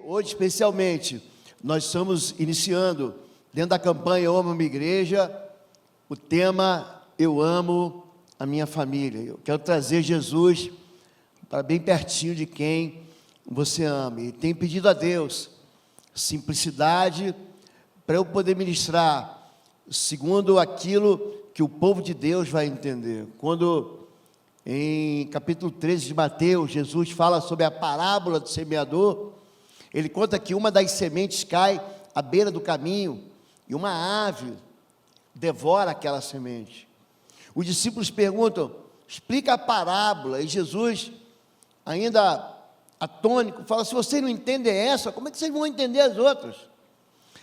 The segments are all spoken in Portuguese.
Hoje, especialmente, nós estamos iniciando, dentro da campanha Eu Amo a Minha Igreja, o tema Eu Amo a Minha Família. Eu quero trazer Jesus para bem pertinho de quem você ama. E tenho pedido a Deus simplicidade para eu poder ministrar segundo aquilo que o povo de Deus vai entender. Quando em capítulo 13 de Mateus, Jesus fala sobre a parábola do semeador, ele conta que uma das sementes cai à beira do caminho e uma ave devora aquela semente. Os discípulos perguntam, explica a parábola, e Jesus, ainda atônico, fala, se vocês não entendem essa, como é que vocês vão entender as outras?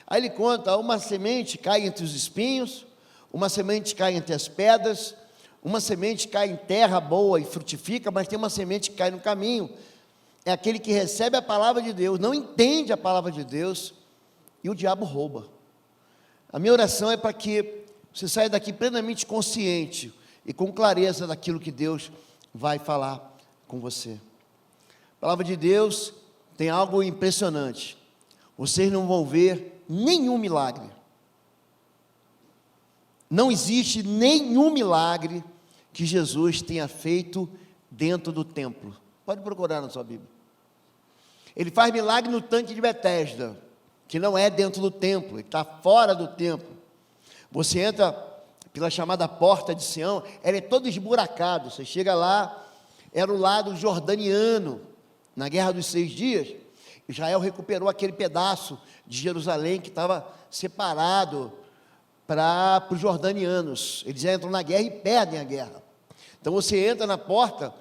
Aí ele conta, uma semente cai entre os espinhos, uma semente cai entre as pedras, uma semente cai em terra boa e frutifica, mas tem uma semente que cai no caminho, é aquele que recebe a palavra de Deus, não entende a palavra de Deus, e o diabo rouba. A minha oração é para que você saia daqui plenamente consciente e com clareza daquilo que Deus vai falar com você. A palavra de Deus tem algo impressionante, vocês não vão ver nenhum milagre, não existe nenhum milagre que Jesus tenha feito dentro do templo. Pode procurar na sua Bíblia. Ele faz milagre no tanque de Betesda, que não é dentro do templo, ele está fora do templo. Você entra pela chamada porta de Sião, ela é toda esburacada, você chega lá, era o lado jordaniano, na Guerra dos 6 Dias, Israel recuperou aquele pedaço de Jerusalém que estava separado para os jordanianos. Eles entram na guerra e perdem a guerra. Então você entra na porta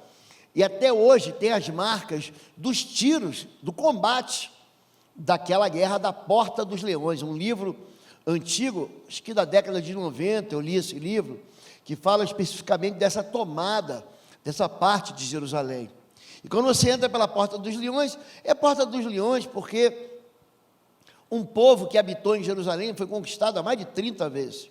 e até hoje tem as marcas dos tiros, do combate daquela guerra da Porta dos Leões, um livro antigo, acho que da década de 90, eu li esse livro, que fala especificamente dessa tomada, dessa parte de Jerusalém. E quando você entra pela Porta dos Leões, é Porta dos Leões porque um povo que habitou em Jerusalém foi conquistado há mais de 30 vezes.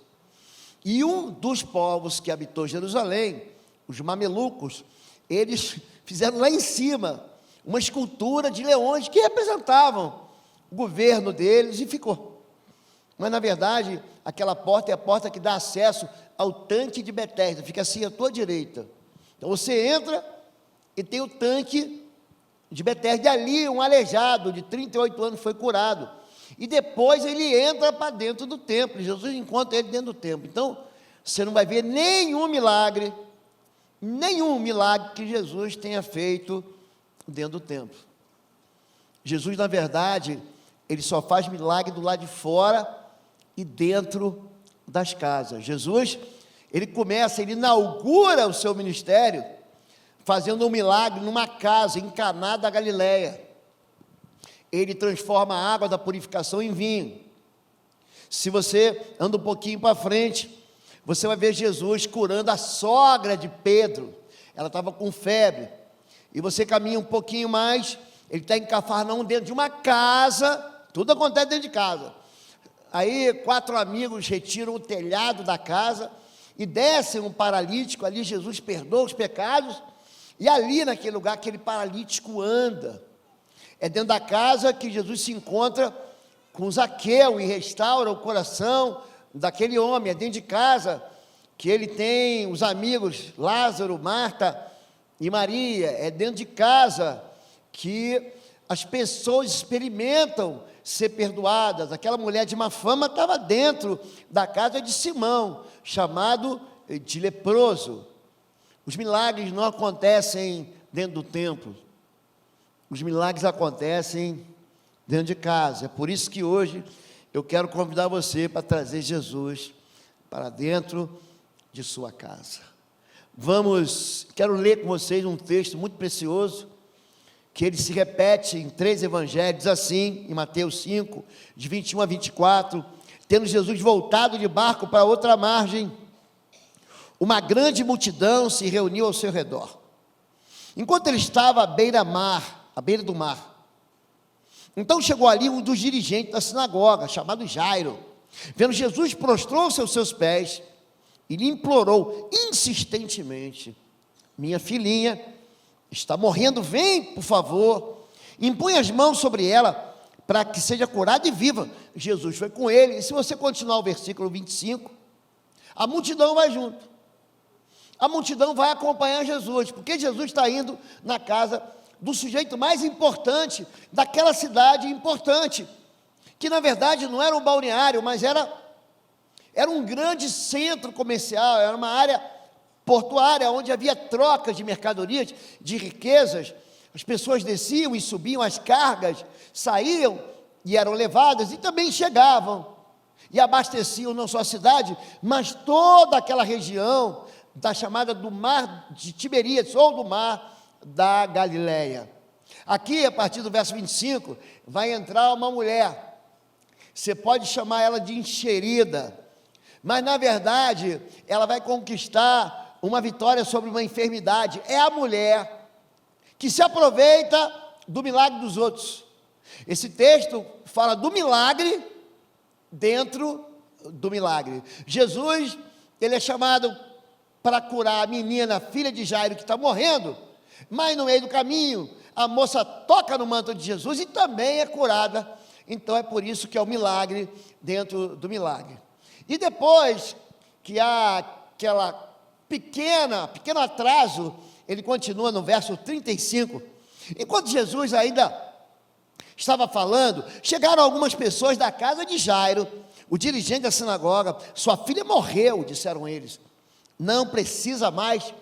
E um dos povos que habitou Jerusalém, os mamelucos, eles fizeram lá em cima uma escultura de leões que representavam o governo deles e ficou. Mas na verdade, aquela porta é a porta que dá acesso ao tanque de Betesda, fica assim à tua direita. Então você entra e tem o tanque de Betesda, e ali um aleijado de 38 anos foi curado. E depois ele entra para dentro do templo, Jesus encontra ele dentro do templo. Então, você não vai ver nenhum milagre que Jesus tenha feito dentro do templo. Jesus, na verdade, ele só faz milagre do lado de fora e dentro das casas. Jesus, ele inaugura o seu ministério, fazendo um milagre numa casa em Caná da Galileia. Ele transforma a água da purificação em vinho. Se você anda um pouquinho para frente, você vai ver Jesus curando a sogra de Pedro, ela estava com febre, e você caminha um pouquinho mais, ele está em Cafarnaum, dentro de uma casa, tudo acontece dentro de casa. Aí 4 amigos retiram o telhado da casa, e descem um paralítico, ali Jesus perdoa os pecados, e ali naquele lugar, aquele paralítico anda. É dentro da casa que Jesus se encontra com Zaqueu e restaura o coração daquele homem. É dentro de casa que ele tem os amigos Lázaro, Marta e Maria. É dentro de casa que as pessoas experimentam ser perdoadas. Aquela mulher de má fama estava dentro da casa de Simão, chamado de leproso. Os milagres não acontecem dentro do templo. Os milagres acontecem dentro de casa. É por isso que hoje eu quero convidar você para trazer Jesus para dentro de sua casa. Quero ler com vocês um texto muito precioso, que ele se repete em 3 evangelhos, assim, em Mateus 5, de 21 a 24, tendo Jesus voltado de barco para outra margem, uma grande multidão se reuniu ao seu redor. Enquanto ele estava à beira do mar, então chegou ali um dos dirigentes da sinagoga, chamado Jairo. Vendo Jesus, prostrou-se aos seus pés e lhe implorou insistentemente: minha filhinha está morrendo, vem, por favor. Impunha as mãos sobre ela para que seja curado e viva. Jesus foi com ele, e se você continuar o versículo 25, a multidão vai junto. A multidão vai acompanhar Jesus, porque Jesus está indo na casa do sujeito mais importante daquela cidade importante, que na verdade não era um balneário, mas era um grande centro comercial, era uma área portuária, onde havia trocas de mercadorias, de riquezas. As pessoas desciam e subiam as cargas, saíam e eram levadas, e também chegavam, e abasteciam não só a cidade, mas toda aquela região, da chamada do mar de Tiberíades, ou do mar da Galileia. Aqui, a partir do verso 25, vai entrar uma mulher, você pode chamar ela de enxerida, mas na verdade, ela vai conquistar uma vitória sobre uma enfermidade. É a mulher que se aproveita do milagre dos outros. Esse texto fala do milagre dentro do milagre. Jesus, ele é chamado para curar a menina, filha de Jairo, que está morrendo, mas no meio do caminho, a moça toca no manto de Jesus e também é curada. Então é por isso que é o milagre dentro do milagre. E depois que há aquela pequeno atraso, ele continua no verso 35, enquanto Jesus ainda estava falando, chegaram algumas pessoas da casa de Jairo, o dirigente da sinagoga. Sua filha morreu, disseram eles, não precisa mais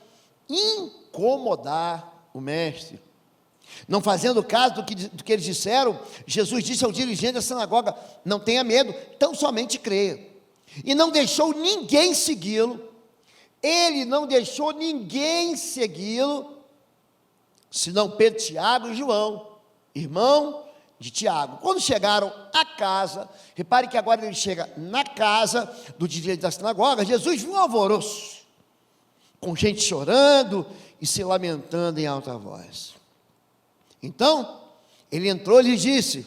incomodar o mestre. Não fazendo caso do que eles disseram, Jesus disse ao dirigente da sinagoga: não tenha medo, tão somente creia. E não deixou ninguém segui-lo. Ele não deixou ninguém segui-lo, senão Pedro, Tiago e João, irmão de Tiago. Quando chegaram à casa, repare que agora ele chega na casa do dirigente da sinagoga. Jesus viu um alvoroço, com gente chorando e se lamentando em alta voz. Então, ele entrou e lhe disse: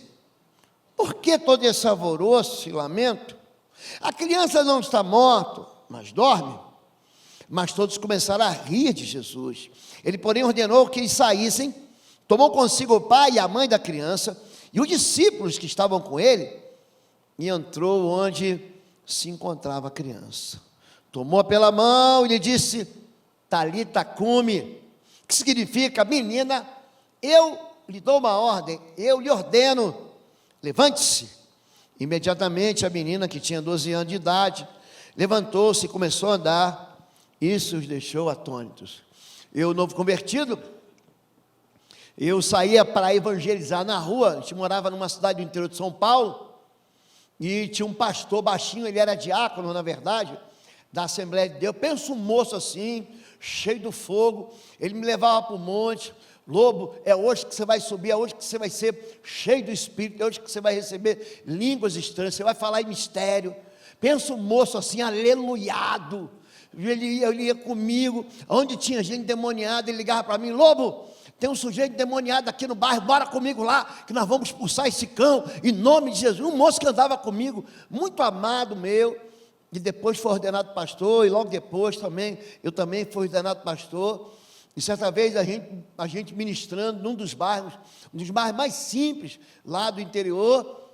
por que todo esse alvoroço e lamento? A criança não está morta, mas dorme. Mas todos começaram a rir de Jesus. Ele, porém, ordenou que eles saíssem, tomou consigo o pai e a mãe da criança e os discípulos que estavam com ele, e entrou onde se encontrava a criança. Tomou-a pela mão e lhe disse: Talita cumi, que significa: menina, eu lhe dou uma ordem, eu lhe ordeno, levante-se. Imediatamente a menina, que tinha 12 anos de idade, levantou-se e começou a andar. Isso os deixou atônitos. Eu, novo convertido, eu saía para evangelizar na rua. A gente morava numa cidade do interior de São Paulo, e tinha um pastor baixinho, ele era diácono, na verdade, da Assembleia de Deus. Pensa um moço assim, cheio do fogo. Ele me levava para o monte. Lobo, é hoje que você vai subir, é hoje que você vai ser cheio do Espírito, é hoje que você vai receber línguas estranhas, você vai falar em mistério. Pensa um moço assim, aleluiado. Ele ia comigo, onde tinha gente endemoniada, ele ligava para mim: Lobo, tem um sujeito endemoniado aqui no bairro, bora comigo lá, que nós vamos expulsar esse cão, em nome de Jesus. Um moço que andava comigo, muito amado meu, e depois foi ordenado pastor, e logo depois eu também fui ordenado pastor. E certa vez a gente ministrando num dos bairros mais simples, lá do interior,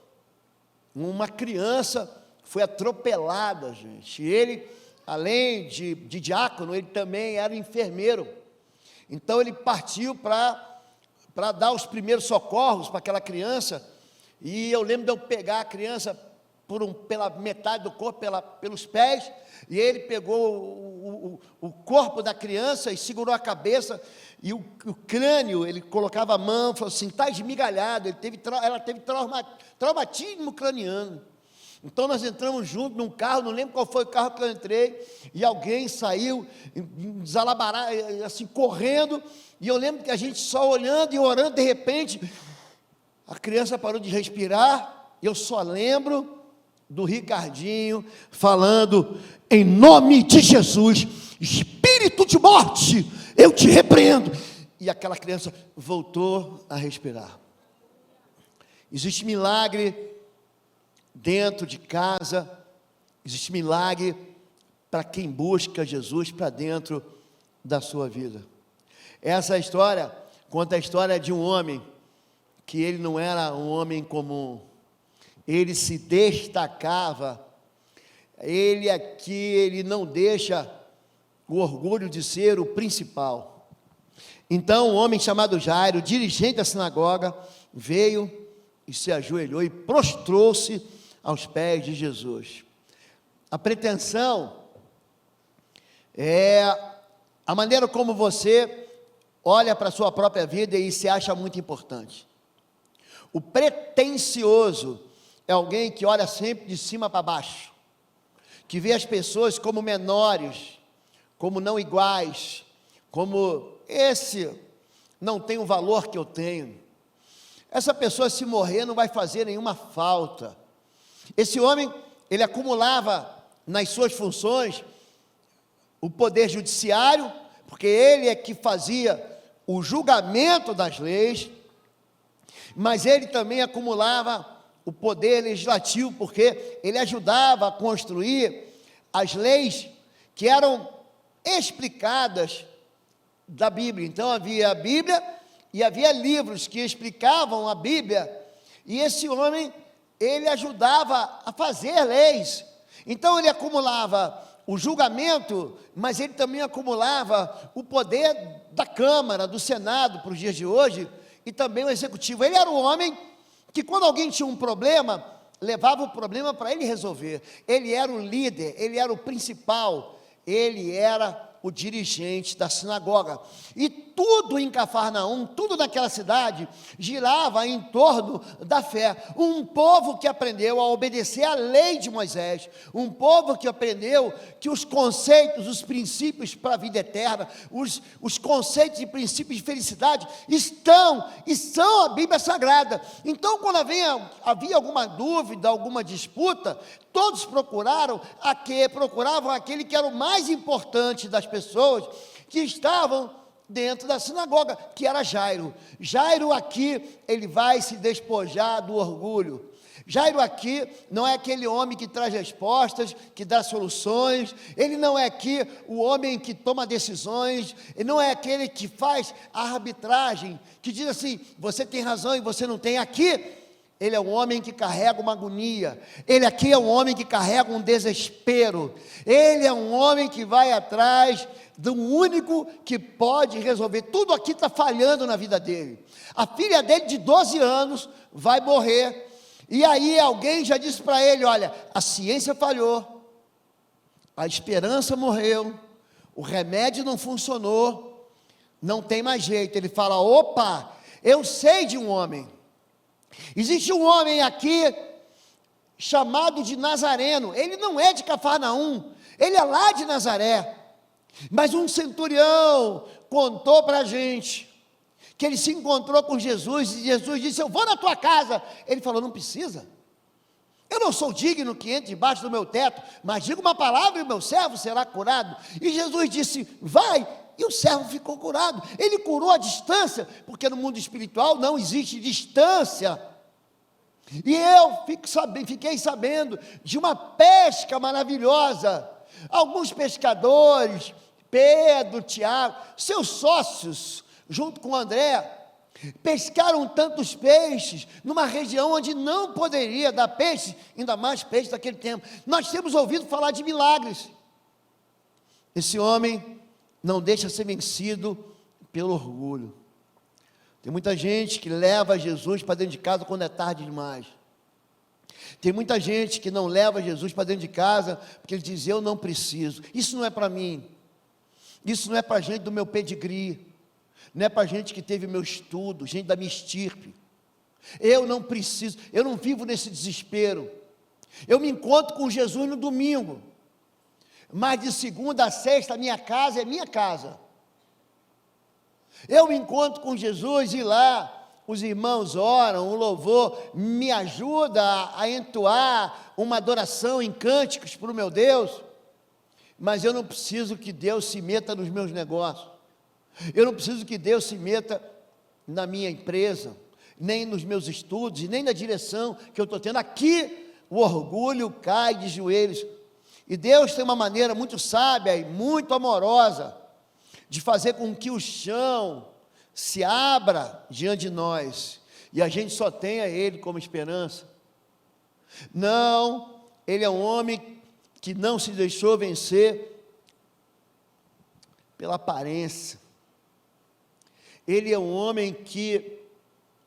uma criança foi atropelada, gente. E ele, além de diácono, ele também era enfermeiro. Então ele partiu para dar os primeiros socorros para aquela criança. E eu lembro de eu pegar a criança pela metade do corpo, pelos pés, e ele pegou o corpo da criança e segurou a cabeça, e o crânio, ele colocava a mão, falou assim: está esmigalhado. Ela teve traumatismo craniano. Então nós entramos juntos num carro, não lembro qual foi o carro que eu entrei, e alguém saiu desalabarado, assim, correndo, e eu lembro que a gente só olhando e orando, de repente a criança parou de respirar. Eu só lembro do Ricardinho falando: em nome de Jesus, espírito de morte, eu te repreendo. E aquela criança voltou a respirar. Existe milagre dentro de casa, existe milagre para quem busca Jesus para dentro da sua vida. Essa história conta a história de um homem que ele não era um homem comum, ele se destacava, ele não deixa o orgulho de ser o principal. Então, um homem chamado Jairo, dirigente da sinagoga, veio e se ajoelhou e prostrou-se aos pés de Jesus. A pretensão é a maneira como você olha para a sua própria vida e se acha muito importante. O pretensioso é alguém que olha sempre de cima para baixo, que vê as pessoas como menores, como não iguais, como esse não tem o valor que eu tenho. Essa pessoa, se morrer, não vai fazer nenhuma falta. Esse homem, ele acumulava nas suas funções o poder judiciário, porque ele é que fazia o julgamento das leis, mas ele também acumulava o poder legislativo, porque ele ajudava a construir as leis que eram explicadas da Bíblia. Então havia a Bíblia e havia livros que explicavam a Bíblia, e esse homem, ele ajudava a fazer leis. Então ele acumulava o julgamento, mas ele também acumulava o poder da Câmara, do Senado, para os dias de hoje, e também o Executivo. Ele era o homem que, quando alguém tinha um problema, levava o problema para ele resolver. Ele era o líder, ele era o principal, ele era o dirigente da sinagoga. E tudo em Cafarnaum, tudo naquela cidade, girava em torno da fé. Um povo que aprendeu a obedecer à lei de Moisés, um povo que aprendeu que os conceitos, os princípios para a vida eterna, os conceitos e princípios de felicidade estão e são a Bíblia Sagrada. Então, quando havia alguma dúvida, alguma disputa, todos procuravam aquele que era o mais importante das pessoas que estavam dentro da sinagoga, que era Jairo. Jairo aqui, ele vai se despojar do orgulho. Jairo aqui não é aquele homem que traz respostas, que dá soluções, ele não é aqui o homem que toma decisões, ele não é aquele que faz a arbitragem, que diz assim, você tem razão e você não tem. Aqui, ele é um homem que carrega uma agonia, ele aqui é um homem que carrega um desespero, ele é um homem que vai atrás do único que pode resolver. Tudo aqui está falhando na vida dele. A filha dele de 12 anos vai morrer, e aí alguém já disse para ele, olha, a ciência falhou, a esperança morreu, o remédio não funcionou, não tem mais jeito. Ele fala, opa, eu sei de um homem, existe um homem aqui, chamado de Nazareno, ele não é de Cafarnaum, ele é lá de Nazaré, mas um centurião contou para a gente, que ele se encontrou com Jesus, e Jesus disse, eu vou na tua casa. Ele falou, não precisa, eu não sou digno que entre debaixo do meu teto, mas diga uma palavra e o meu servo será curado. E Jesus disse, vai, e o servo ficou curado. Ele curou a distância, porque no mundo espiritual não existe distância. E eu fiquei sabendo de uma pesca maravilhosa. Alguns pescadores, Pedro, Tiago, seus sócios, junto com André, pescaram tantos peixes, numa região onde não poderia dar peixe, ainda mais peixe daquele tempo. Nós temos ouvido falar de milagres. Esse homem não deixa ser vencido pelo orgulho. Tem muita gente que leva Jesus para dentro de casa quando é tarde demais. Tem muita gente que não leva Jesus para dentro de casa, porque ele diz, eu não preciso, isso não é para mim, isso não é para gente do meu pedigree, não é para gente que teve meu estudo, gente da minha estirpe, eu não preciso, eu não vivo nesse desespero, eu me encontro com Jesus no domingo, mas de segunda a sexta a minha casa é minha casa, eu me encontro com Jesus e lá, os irmãos oram, o louvor me ajuda a entoar uma adoração em cânticos para o meu Deus, mas eu não preciso que Deus se meta nos meus negócios, eu não preciso que Deus se meta na minha empresa, nem nos meus estudos, e nem na direção que eu estou tendo. Aqui o orgulho cai de joelhos, e Deus tem uma maneira muito sábia e muito amorosa, de fazer com que o chão se abra diante de nós, e a gente só tem a Ele como esperança. Não, ele é um homem que não se deixou vencer pela aparência. Ele é um homem que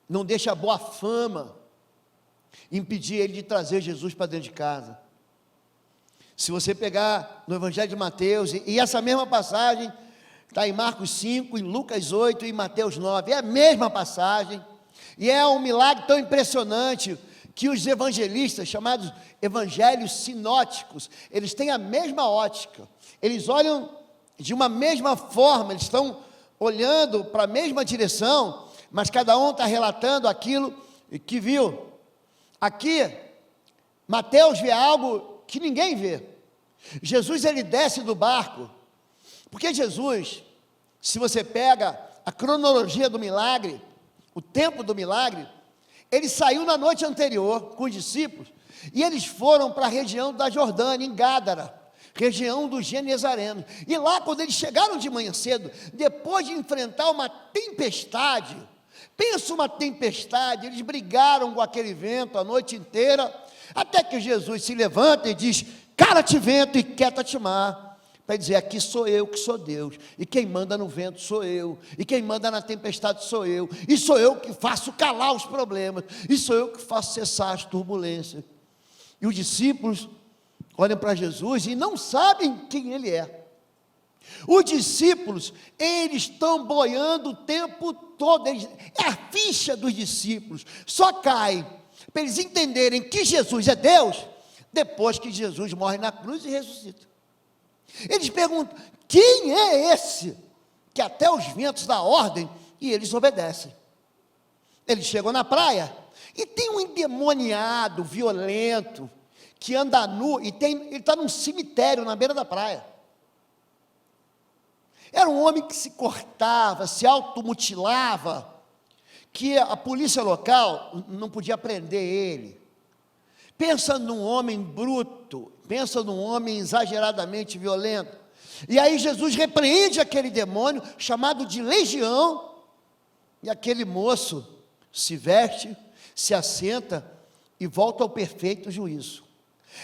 não deixa a boa fama impedir ele de trazer Jesus para dentro de casa. Se você pegar no Evangelho de Mateus, e essa mesma passagem está em Marcos 5, em Lucas 8 e em Mateus 9, é a mesma passagem, e é um milagre tão impressionante, que os evangelistas, chamados evangelhos sinóticos, eles têm a mesma ótica, eles olham de uma mesma forma, eles estão olhando para a mesma direção, mas cada um está relatando aquilo que viu. Aqui, Mateus vê algo que ninguém vê. Jesus, ele desce do barco, porque Jesus, se você pega a cronologia do milagre, o tempo do milagre, ele saiu na noite anterior com os discípulos, e eles foram para a região da Jordânia, em Gádara, região dos Genezarenos, e lá quando eles chegaram de manhã cedo, depois de enfrentar uma tempestade, pensa uma tempestade, eles brigaram com aquele vento a noite inteira, até que Jesus se levanta e diz: cala-te vento e quieta-te mar, para dizer, aqui sou eu que sou Deus, e quem manda no vento sou eu, e quem manda na tempestade sou eu, e sou eu que faço calar os problemas, e sou eu que faço cessar as turbulências. E os discípulos olham para Jesus e não sabem quem ele é. Os discípulos, eles estão boiando o tempo todo, é a ficha dos discípulos, só cai para eles entenderem que Jesus é Deus, depois que Jesus morre na cruz e ressuscita. Eles perguntam, quem é esse, que até os ventos dão ordem, e eles obedecem. Eles chegam na praia, e tem um endemoniado, violento, que anda nu, e ele está num cemitério na beira da praia. Era um homem que se cortava, se automutilava, que a polícia local não podia prender ele. Pensa num homem bruto, pensa num homem exageradamente violento. E aí Jesus repreende aquele demônio, chamado de legião, e aquele moço se veste, se assenta e volta ao perfeito juízo.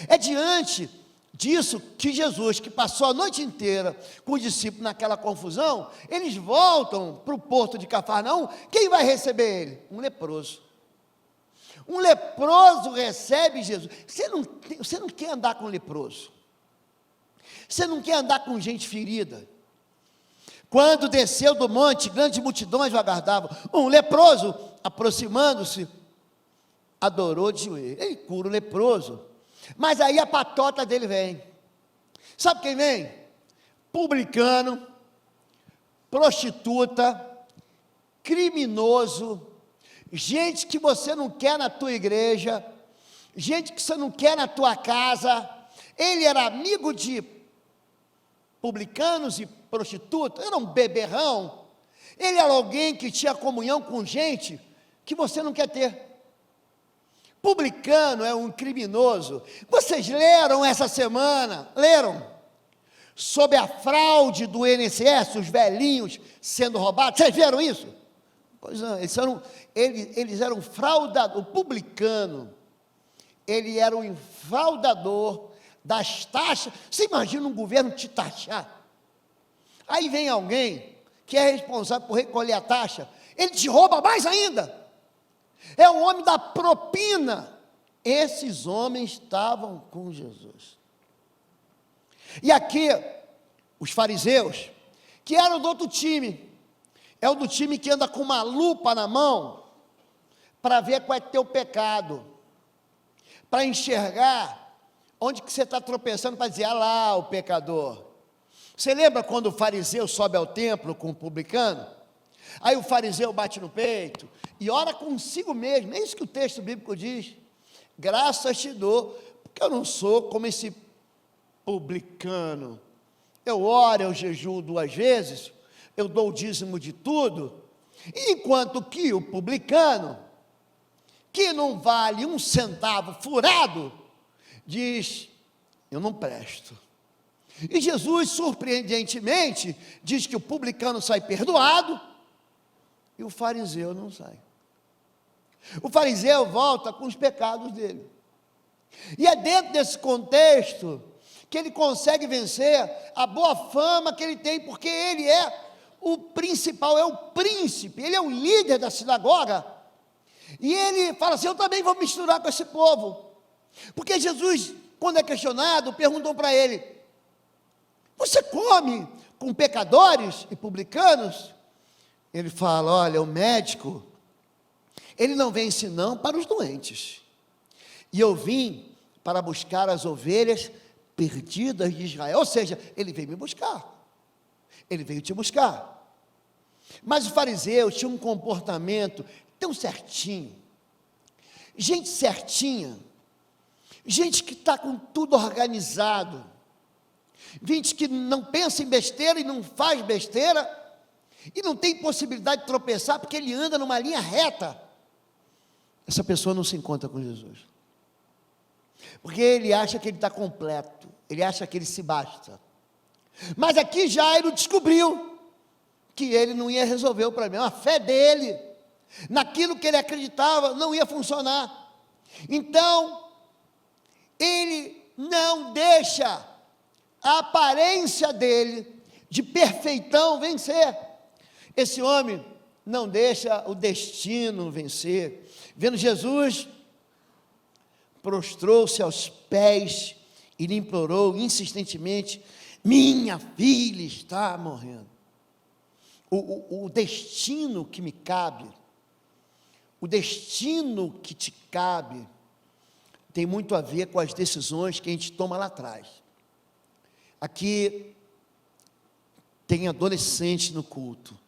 É diante disso que Jesus, que passou a noite inteira com os discípulos naquela confusão, eles voltam para o porto de Cafarnaum. Quem vai receber ele? Um leproso. Um leproso recebe Jesus. Você não quer andar com leproso. Você não quer andar com gente ferida. Quando desceu do monte, grandes multidões o aguardavam. Um leproso, aproximando-se, adorou de joelho. Ele cura o leproso. Mas aí a patota dele vem. Sabe quem vem? Publicano, prostituta, criminoso, gente que você não quer na tua igreja, gente que você não quer na tua casa. Ele era amigo de publicanos e prostitutas, era um beberrão. Ele era alguém que tinha comunhão com gente que você não quer ter. Publicano é um criminoso. Vocês leram essa semana? Leram? Sobre a fraude do INSS, os velhinhos sendo roubados. Vocês viram isso? Pois não, eles eram fraudadores. O publicano, ele era um fraudador das taxas. Você imagina um governo te taxar? Aí vem alguém que é responsável por recolher a taxa, ele te rouba mais ainda. É o homem da propina. Esses homens estavam com Jesus. E aqui, os fariseus, que eram do outro time, é o do time que anda com uma lupa na mão, para ver qual é teu pecado, para enxergar onde que você está tropeçando, para dizer, ah lá o pecador. Você lembra quando o fariseu sobe ao templo com o publicano? Aí o fariseu bate no peito e ora consigo mesmo, é isso que o texto bíblico diz: graças te dou, porque eu não sou como esse publicano, eu oro, eu jejuo 2 vezes, eu dou o dízimo de tudo, enquanto que o publicano, que não vale 1 centavo furado, diz, eu não presto. E Jesus, surpreendentemente, diz que o publicano sai perdoado, e o fariseu não sai. O fariseu volta com os pecados dele. E é dentro desse contexto que ele consegue vencer a boa fama que ele tem, porque ele é o principal, é o príncipe, ele é o líder da sinagoga. E ele fala assim: eu também vou misturar com esse povo. Porque Jesus, quando é questionado, perguntam para ele: você come com pecadores e publicanos? Ele fala: olha, o médico, ele não vem senão para os doentes. E eu vim para buscar as ovelhas perdidas de Israel. Ou seja, ele veio me buscar. Ele veio te buscar. Mas os fariseus tinham um comportamento tão certinho. Gente certinha. Gente que está com tudo organizado. Gente que não pensa em besteira e não faz besteira. E não tem possibilidade de tropeçar porque ele anda numa linha reta. Essa pessoa não se encontra com Jesus. Porque ele acha que ele está completo. Ele acha que ele se basta. Mas aqui Jairo descobriu que ele não ia resolver o problema. A fé dele, naquilo que ele acreditava, não ia funcionar. Então, ele não deixa a aparência dele de perfeitão vencer. Esse homem não deixa o destino vencer. Vendo Jesus, prostrou-se aos pés e lhe implorou insistentemente: minha filha está morrendo. O destino que me cabe, o destino que te cabe, tem muito a ver com as decisões que a gente toma lá atrás. Aqui tem adolescente no culto.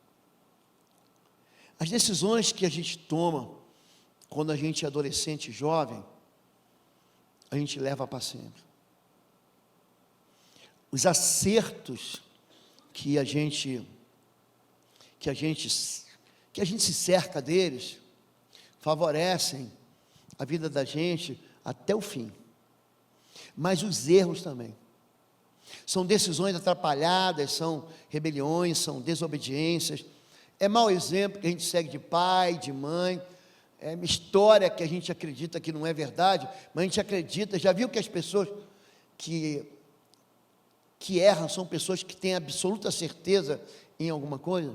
As decisões que a gente toma quando a gente é adolescente e jovem, a gente leva para sempre. Os acertos que a gente se cerca deles, favorecem a vida da gente até o fim. Mas os erros também. São decisões atrapalhadas, são rebeliões, são desobediências. É mau exemplo que a gente segue de pai, de mãe. É uma história que a gente acredita que não é verdade, mas a gente acredita. Já viu que as pessoas que erram são pessoas que têm absoluta certeza em alguma coisa?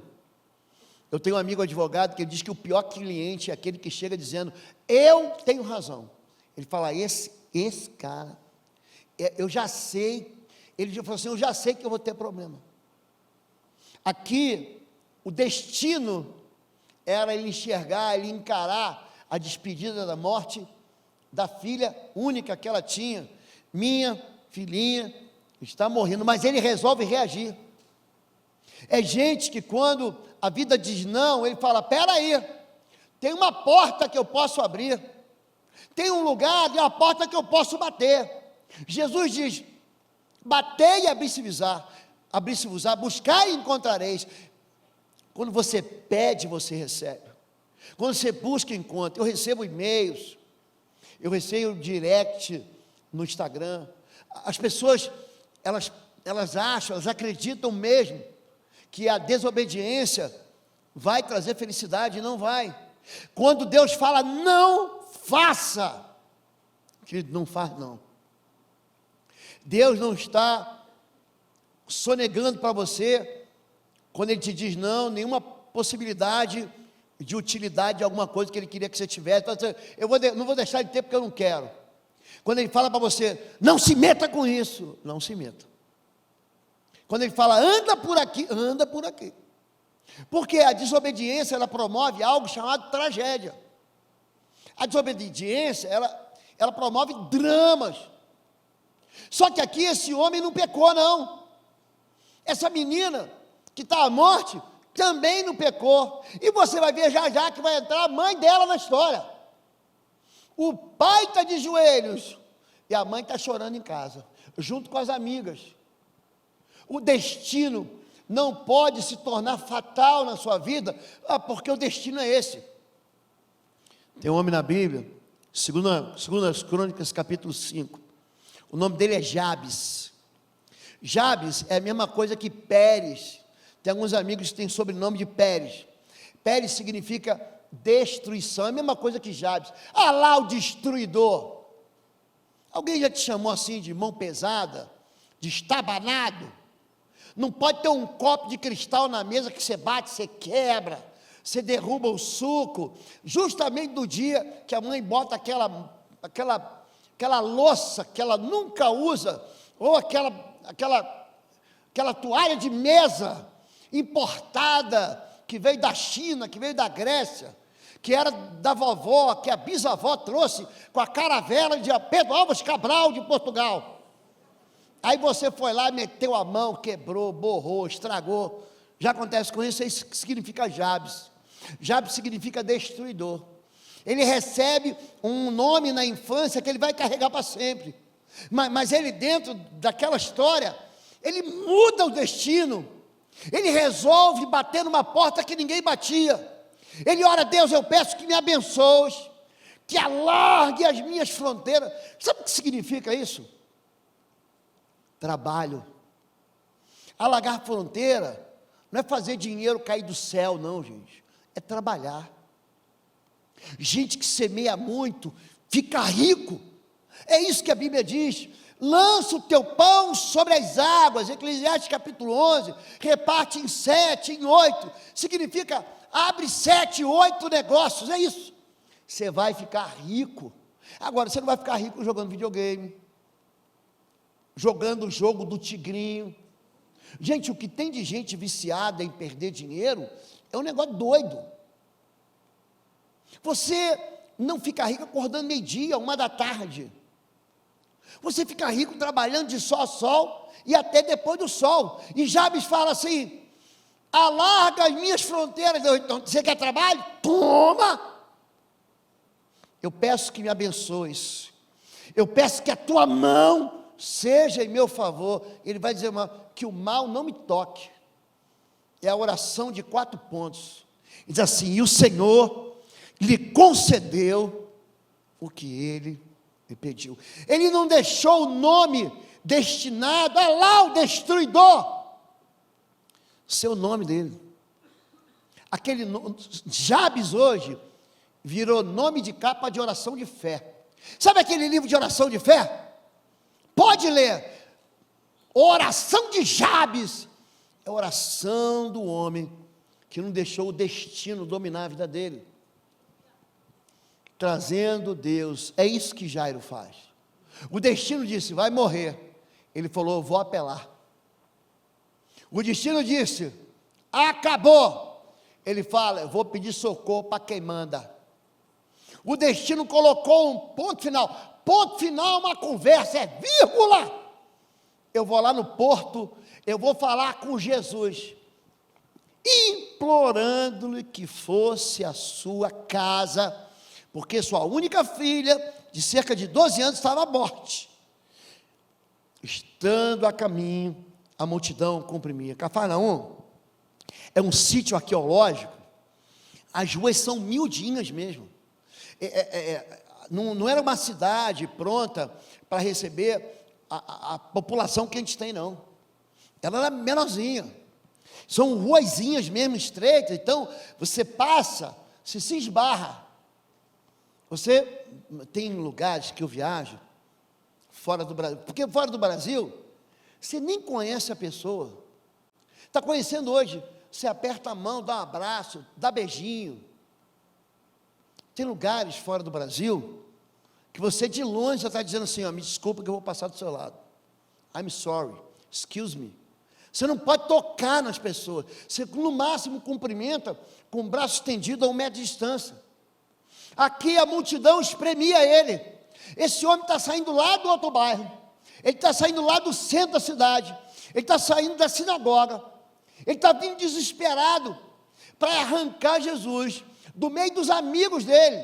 Eu tenho um amigo advogado que ele diz que o pior cliente é aquele que chega dizendo: eu tenho razão. Ele fala: esse cara, eu já sei. Ele já falou assim: eu já sei que eu vou ter problema. Aqui, o destino era ele enxergar, ele encarar a despedida da morte da filha única que ela tinha. Minha filhinha está morrendo, mas ele resolve reagir. É gente que quando a vida diz não, ele fala: espera aí, tem uma porta que eu posso abrir, tem um lugar, tem uma porta que eu posso bater. Jesus diz: batei e abri-se-vos-á, buscai e encontrareis. Quando você pede, você recebe. Quando você busca, encontra. Eu recebo e-mails, eu recebo direct no Instagram. As pessoas, elas acham, elas acreditam mesmo que a desobediência vai trazer felicidade. Não vai. Quando Deus fala: não faça, querido, não faz não. Deus não está sonegando para você, quando Ele te diz não, nenhuma possibilidade de utilidade de alguma coisa que Ele queria que você tivesse. Não vou deixar de ter porque eu não quero. Quando Ele fala para você: não se meta com isso, não se meta. Quando Ele fala: anda por aqui, anda por aqui. Porque a desobediência, ela promove algo chamado tragédia. A desobediência, ela promove dramas. Só que aqui esse homem não pecou, não. Essa menina que está à morte também não pecou. E você vai ver já que vai entrar a mãe dela na história. O pai está de joelhos e a mãe está chorando em casa, junto com as amigas. O destino não pode se tornar fatal na sua vida, porque o destino é esse. Tem um homem na Bíblia, segundo Crônicas, capítulo 5, o nome dele é Jabes. Jabes é a mesma coisa que Pérez. Tem alguns amigos que têm sobrenome de Pérez. Pérez significa destruição. É a mesma coisa que Jabes. Ah lá o destruidor. Alguém já te chamou assim de mão pesada, de estabanado? Não pode ter um copo de cristal na mesa que você bate, você quebra, você derruba o suco, justamente no dia que a mãe bota aquela louça que ela nunca usa, ou aquela toalha de mesa importada, que veio da China, que veio da Grécia, que era da vovó, que a bisavó trouxe com a caravela de Pedro Álvares Cabral de Portugal. Aí você foi lá, meteu a mão, quebrou, borrou, estragou. Já acontece com isso, isso significa Jabes. Jabes significa destruidor. Ele recebe um nome na infância que ele vai carregar para sempre. Mas ele, dentro daquela história, ele muda o destino. Ele resolve bater numa porta que ninguém batia. Ele ora: Deus, eu peço que me abençoes, que alargue as minhas fronteiras. Sabe o que significa isso? Trabalho. Alargar fronteira não é fazer dinheiro cair do céu, não, gente. É trabalhar. Gente que semeia muito, fica rico. É isso que a Bíblia diz. Lança o teu pão sobre as águas. Eclesiastes capítulo 11. Reparte em 7, em 8. Significa, abre 7, 8 negócios. É isso. Você vai ficar rico. Agora, você não vai ficar rico jogando videogame, jogando o jogo do tigrinho. Gente, o que tem de gente viciada em perder dinheiro é um negócio doido. Você não fica rico acordando meio-dia, 1h da tarde. Você fica rico trabalhando de sol a sol e até depois do sol. E Jabes fala assim: alarga as minhas fronteiras. Então, você quer trabalho? Toma! Eu peço que me abençoes. Eu peço que a tua mão seja em meu favor. Ele vai dizer que o mal não me toque. É a oração de 4 pontos. Ele diz assim: e o Senhor lhe concedeu o que ele lhe pediu. Ele não deixou o nome destinado a lá o destruidor, seu nome dele. Aquele Jabes hoje virou nome de capa de oração de fé. Sabe aquele livro de oração de fé? Pode ler. Oração de Jabes é a oração do homem que não deixou o destino dominar a vida dele, trazendo Deus. É isso que Jairo faz. O destino disse: vai morrer. Ele falou: vou apelar. O destino disse: acabou. Ele fala: eu vou pedir socorro para quem manda. O destino colocou um ponto final. Ponto final, uma conversa, é vírgula. Eu vou lá no porto, eu vou falar com Jesus, implorando-lhe que fosse a sua casa, porque sua única filha, de cerca de 12 anos, estava à morte. Estando a caminho, a multidão comprimia. Cafarnaum é um sítio arqueológico. As ruas são miudinhas mesmo. Não era uma cidade pronta para receber a população que a gente tem, não. Ela era menorzinha. São ruazinhas mesmo, estreitas. Então, você passa, você se esbarra. Você tem lugares que eu viajo, fora do Brasil, porque fora do Brasil, você nem conhece a pessoa. Está conhecendo hoje, você aperta a mão, dá um abraço, dá beijinho. Tem lugares fora do Brasil que você de longe já está dizendo assim: ó, me desculpa que eu vou passar do seu lado. I'm sorry, excuse me. Você não pode tocar nas pessoas. Você no máximo cumprimenta com o braço estendido a 1 metro de distância. Aqui a multidão espremia ele. Esse homem está saindo lá do outro bairro. Ele está saindo lá do centro da cidade. Ele está saindo da sinagoga. Ele está vindo desesperado para arrancar Jesus do meio dos amigos dele.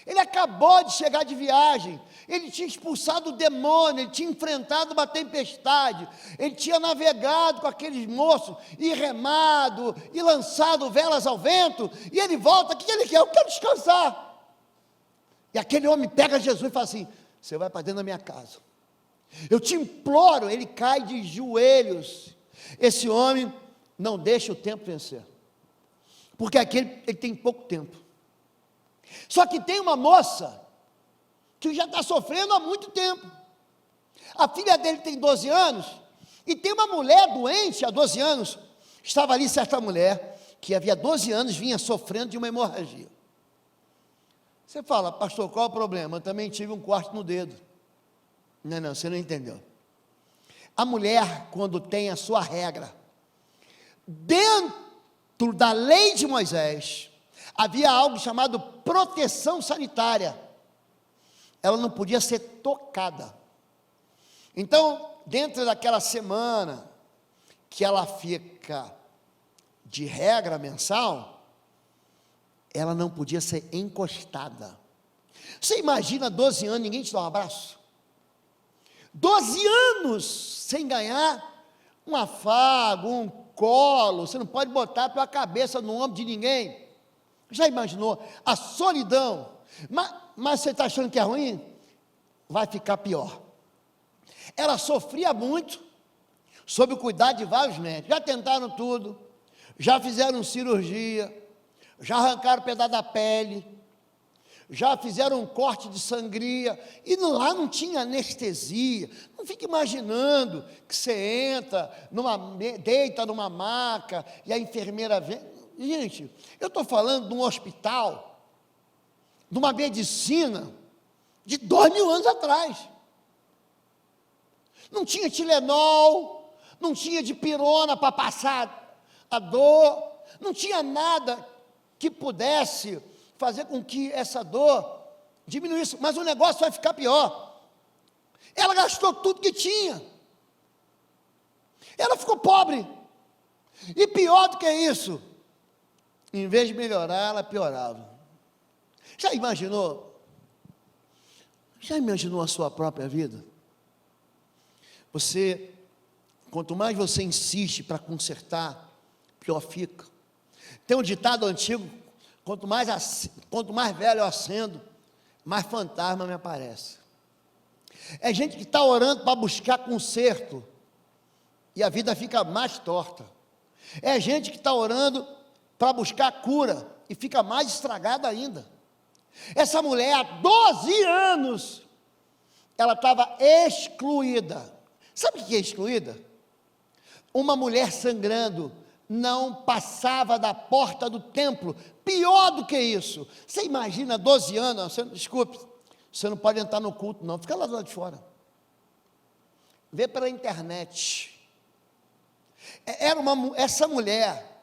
Ele acabou de chegar de viagem, ele tinha expulsado o demônio, ele tinha enfrentado uma tempestade, ele tinha navegado com aqueles moços, e remado, e lançado velas ao vento, e ele volta: o que ele quer? Eu quero descansar. E aquele homem pega Jesus e fala assim: você vai para dentro da minha casa, eu te imploro. Ele cai de joelhos. Esse homem não deixa o tempo vencer, porque aquele ele tem pouco tempo. Só que tem uma moça que já está sofrendo há muito tempo. A filha dele tem 12 anos, e tem uma mulher doente há 12 anos. Estava ali certa mulher, que havia 12 anos vinha sofrendo de uma hemorragia. Você fala, pastor, qual o problema? Eu também tive um corte no dedo. Não, você não entendeu. A mulher, quando tem a sua regra, dentro da lei de Moisés, havia algo chamado proteção sanitária. Ela não podia ser tocada. Então, dentro daquela semana que ela fica de regra mensal, ela não podia ser encostada. Você imagina 12 anos, ninguém te dá um abraço? 12 anos sem ganhar um afago, um colo, você não pode botar a tua cabeça no ombro de ninguém. Já imaginou a solidão? Mas você está achando que é ruim? Vai ficar pior. Ela sofria muito, sob o cuidado de vários médicos. Já tentaram tudo, já fizeram cirurgia, já arrancaram um pedaço da pele, já fizeram um corte de sangria, e lá não tinha anestesia. Não fica imaginando que você entra, deita numa maca, e a enfermeira vem. Gente, eu estou falando de um hospital, de uma medicina, de 2000 anos atrás. Não tinha Tilenol, não tinha dipirona para passar a dor, não tinha nada que pudesse fazer com que essa dor diminuísse, mas o negócio vai ficar pior. Ela gastou tudo que tinha, ela ficou pobre, e pior do que isso, em vez de melhorar, ela piorava. Já imaginou a sua própria vida? Quanto mais você insiste para consertar, pior fica. Tem um ditado antigo, quanto mais velho eu acendo, mais fantasma me aparece. É gente que está orando para buscar conserto, e a vida fica mais torta. É gente que está orando para buscar cura, e fica mais estragada ainda. Essa mulher, há 12 anos, ela estava excluída. Sabe o que é excluída? Uma mulher sangrando não passava da porta do templo. Pior do que isso, você imagina 12 anos, desculpe, você não pode entrar no culto não, fica lá do lado de fora, vê pela internet. Essa mulher,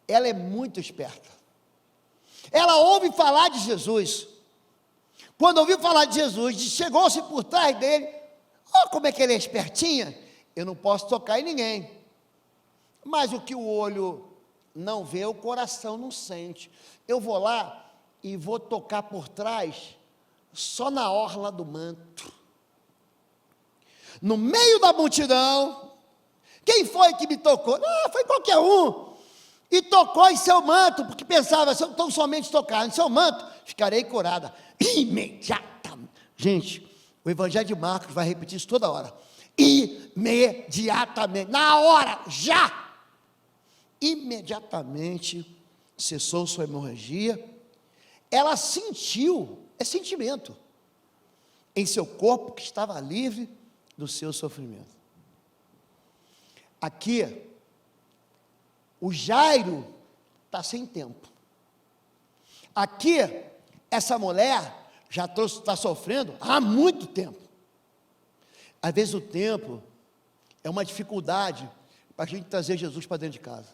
ela é muito esperta, ela ouve falar de Jesus. Quando ouviu falar de Jesus, chegou-se por trás dele. Como é que ele é espertinha? Eu não posso tocar em ninguém, mas o que o olho não vê, o coração não sente. Eu vou lá e vou tocar por trás, só na orla do manto, no meio da multidão. Quem foi que me tocou? Foi qualquer um, e tocou em seu manto, porque pensava, se eu tão somente tocar em seu manto, ficarei curada, imediatamente. Gente, o Evangelho de Marcos vai repetir isso toda hora, imediatamente, na hora, já, imediatamente, cessou sua hemorragia. Ela sentiu, é sentimento, em seu corpo que estava livre do seu sofrimento. Aqui, o Jairo está sem tempo. Aqui, essa mulher já está sofrendo há muito tempo. Às vezes o tempo é uma dificuldade para a gente trazer Jesus para dentro de casa.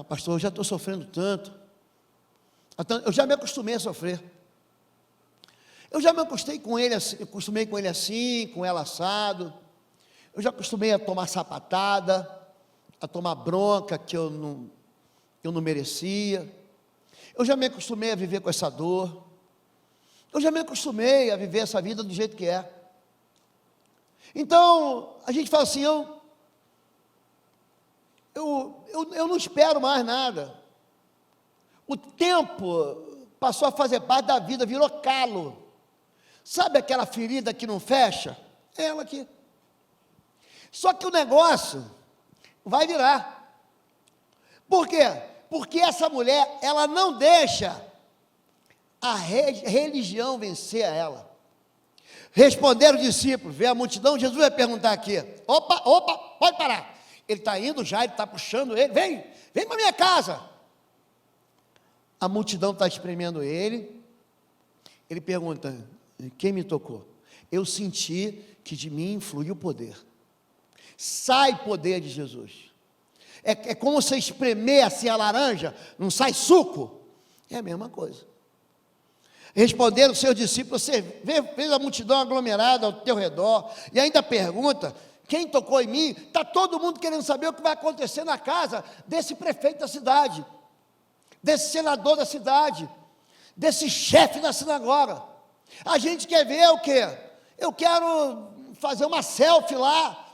Pastor, eu já estou sofrendo tanto. Eu já me acostumei a sofrer. Eu já me acostumei com ele assim, com ela assado. Eu já acostumei a tomar sapatada, a tomar bronca que eu não merecia. Eu já me acostumei a viver com essa dor. Eu já me acostumei a viver essa vida do jeito que é. Então, a gente fala assim, eu não espero mais nada. O tempo passou a fazer parte da vida, virou calo. Sabe aquela ferida que não fecha? É ela aqui. Só que o negócio vai virar. Por quê? Porque essa mulher, ela não deixa a religião vencer a ela. Responderam os discípulos, vê a multidão, Jesus vai perguntar aqui, opa, pode parar. Ele está indo já, ele está puxando ele, vem para minha casa. A multidão está espremendo ele pergunta, quem me tocou? Eu senti que de mim flui o poder. Sai poder de Jesus. É como você espremer assim a laranja, não sai suco? É a mesma coisa. Responderam os seus discípulos, você fez a multidão aglomerada ao teu redor, e ainda pergunta, quem tocou em mim? Está todo mundo querendo saber o que vai acontecer na casa desse prefeito da cidade, desse senador da cidade, desse chefe da sinagoga. A gente quer ver o quê? Eu quero fazer uma selfie lá,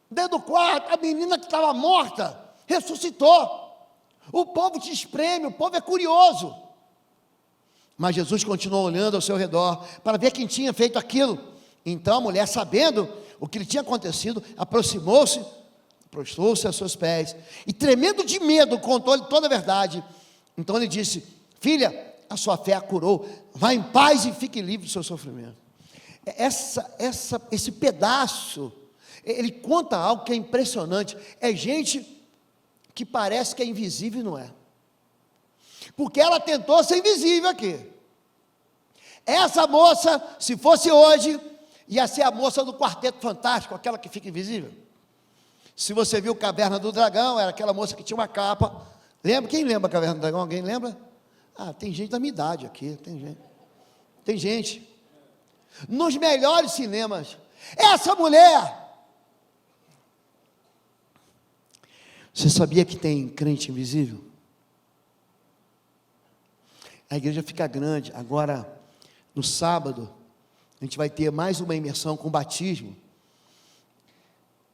dentro do quarto, a menina que estava morta, ressuscitou. O povo te espreme, o povo é curioso. Mas Jesus continuou olhando ao seu redor, para ver quem tinha feito aquilo. Então a mulher, sabendo o que lhe tinha acontecido, aproximou-se, prostrou-se a seus pés, e tremendo de medo, contou-lhe toda a verdade. Então ele disse, filha, a sua fé a curou, vá em paz e fique livre do seu sofrimento. Esse pedaço, ele conta algo que é impressionante, é gente que parece que é invisível e não é, porque ela tentou ser invisível aqui. Essa moça, se fosse hoje, ia ser a moça do Quarteto Fantástico, aquela que fica invisível. Se você viu Caverna do Dragão, era aquela moça que tinha uma capa. Lembra? Quem lembra a Caverna do Dragão? Alguém lembra? Tem gente da minha idade aqui, tem gente. Nos melhores cinemas, essa mulher. Você sabia que tem crente invisível? A igreja fica grande. Agora, no sábado, a gente vai ter mais uma imersão com batismo.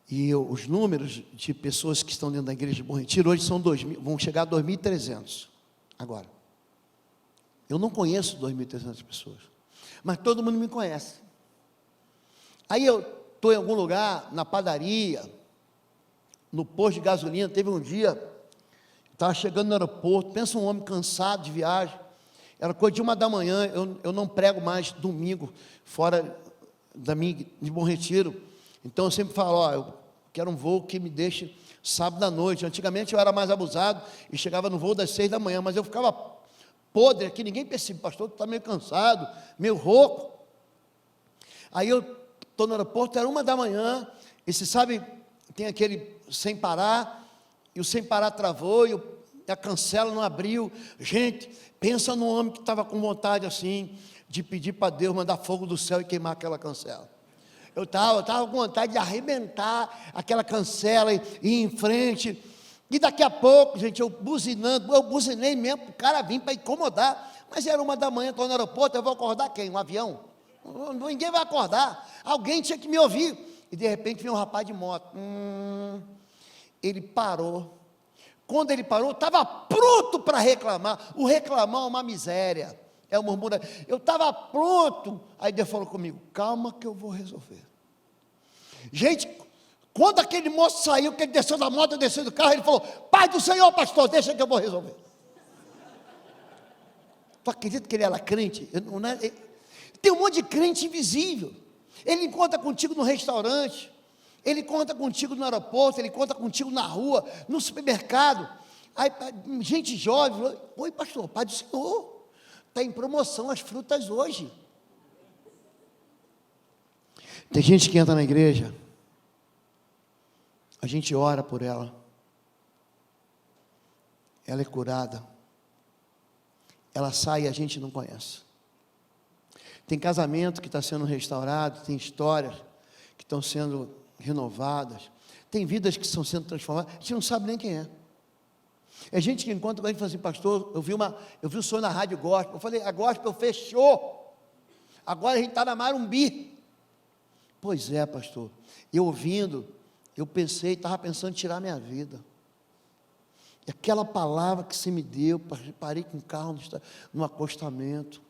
E os números de pessoas que estão dentro da igreja de Bom Retiro hoje são 2.000, vão chegar a 2.300 agora. Eu não conheço 2.300 pessoas, mas todo mundo me conhece. Aí eu estou em algum lugar, na padaria, no posto de gasolina. Teve um dia, estava chegando no aeroporto, pensa um homem cansado de viagem, era coisa de 1 da manhã, eu não prego mais domingo, fora de Bom Retiro, então eu sempre falo, eu quero um voo que me deixe sábado à noite. Antigamente eu era mais abusado, e chegava no voo das 6 da manhã, mas eu ficava podre aqui, ninguém percebe, pastor, tu está meio cansado, meio rouco. Aí eu estou no aeroporto, era 1 da manhã, e você sabe, tem aquele sem parar, e o sem parar travou, e a cancela não abriu. Gente, pensa num homem que estava com vontade assim, de pedir para Deus mandar fogo do céu e queimar aquela cancela. Eu estava com vontade de arrebentar aquela cancela e ir em frente. E daqui a pouco, gente, eu buzinei mesmo para o cara vir para incomodar. Mas era 1 da manhã, estou no aeroporto, eu vou acordar quem? Um avião? Ninguém vai acordar. Alguém tinha que me ouvir. E de repente veio um rapaz de moto. Ele parou. Quando ele parou, estava pronto para reclamar. O reclamar é uma miséria, é um murmúrio. Eu estava pronto. Aí Deus falou comigo, calma que eu vou resolver. Gente, quando aquele moço saiu, que ele desceu da moto, eu desci do carro, ele falou, Pai do Senhor, pastor, deixa que eu vou resolver. Tu acredita que ele era crente? Tem um monte de crente invisível. Ele encontra contigo no restaurante, ele conta contigo no aeroporto, ele conta contigo na rua, no supermercado. Aí, gente jovem, oi pastor, Pai do Senhor, está em promoção as frutas hoje. Tem gente que entra na igreja, a gente ora por ela, ela é curada, ela sai e a gente não conhece. Tem casamento que está sendo restaurado, tem histórias que estão sendo renovadas, tem vidas que estão sendo transformadas, a gente não sabe nem quem é. É gente que encontra com a gente e fala assim, pastor, eu vi o senhor na rádio gospel. Eu falei, a gospel fechou, agora a gente está na Marumbi. Pois é, pastor, eu ouvindo, eu estava pensando em tirar minha vida. E aquela palavra que você me deu, parei com o carro no acostamento,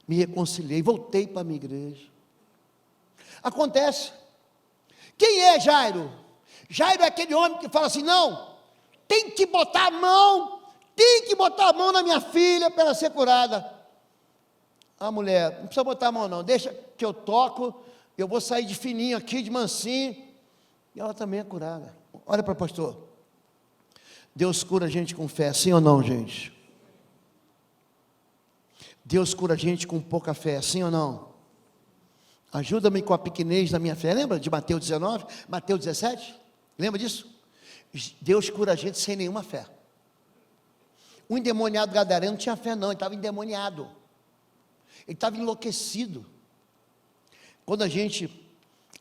me reconciliei, voltei para a minha igreja. Acontece. Quem é Jairo? Jairo é aquele homem que fala assim, não, tem que botar a mão, tem que botar a mão na minha filha para ela ser curada. A mulher, não precisa botar a mão não, deixa que eu toco, eu vou sair de fininho aqui, de mansinho, e ela também é curada. Olha para o pastor, Deus cura a gente com fé, sim ou não, gente? Deus cura a gente com pouca fé, sim ou não? Ajuda-me com a pequenez da minha fé. Lembra de Mateus 19, Mateus 17? Lembra disso? Deus cura a gente sem nenhuma fé. O endemoniado gadareno não tinha fé não, ele estava endemoniado. Ele estava enlouquecido. Quando a gente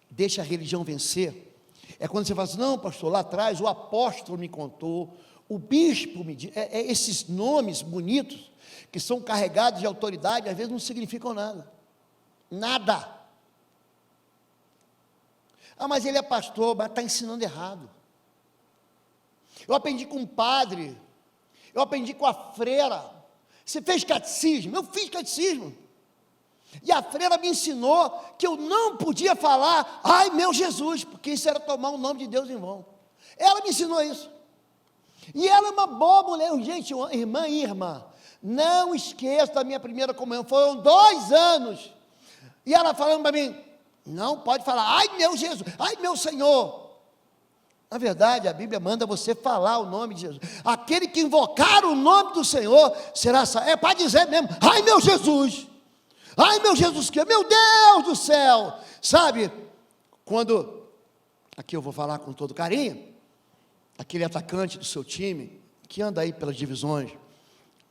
deixa a religião vencer, é quando você fala assim, não pastor, lá atrás o apóstolo me contou, o bispo me disse, esses nomes bonitos, que são carregados de autoridade, às vezes não significam nada. Nada. Ah, mas ele é pastor, mas está ensinando errado. Eu aprendi com um padre, eu aprendi com a freira. Você fez catecismo? Eu fiz catecismo. E a freira me ensinou que eu não podia falar, ai meu Jesus, porque isso era tomar o nome de Deus em vão. Ela me ensinou isso. E ela é uma boa mulher, gente, irmã, não esqueça da minha primeira comunhão, foram 2 anos. E ela falando para mim, não pode falar, ai meu Jesus, ai meu Senhor. Na verdade, a Bíblia manda você falar o nome de Jesus. Aquele que invocar o nome do Senhor será salvo. É para dizer mesmo, ai meu Jesus. Ai meu Jesus, que meu Deus do céu, sabe, quando, aqui eu vou falar com todo carinho, aquele atacante do seu time, que anda aí pelas divisões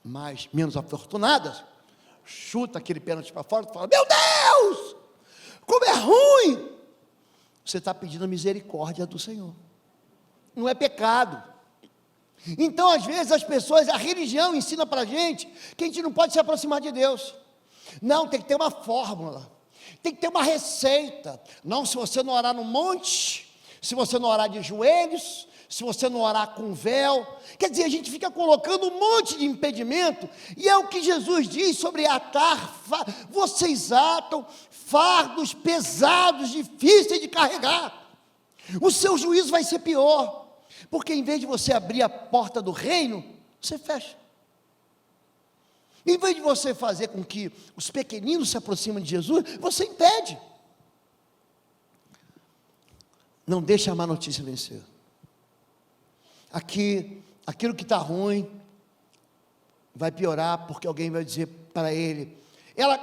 mais, menos afortunadas, chuta aquele pênalti para fora, e fala, meu Deus, como é ruim, você está pedindo a misericórdia do Senhor, não é pecado. Então às vezes as pessoas, a religião ensina para a gente, que a gente não pode se aproximar de Deus. Não, tem que ter uma fórmula, tem que ter uma receita. Não, se você não orar no monte, se você não orar de joelhos, se você não orar com véu, quer dizer, a gente fica colocando um monte de impedimento, e é o que Jesus diz sobre atar, vocês atam fardos pesados, difíceis de carregar, o seu juízo vai ser pior, porque em vez de você abrir a porta do reino, você fecha. Em vez de você fazer com que os pequeninos se aproximem de Jesus, você impede. Não deixe a má notícia vencer. Aqui, aquilo que está ruim, vai piorar, porque alguém vai dizer para ele,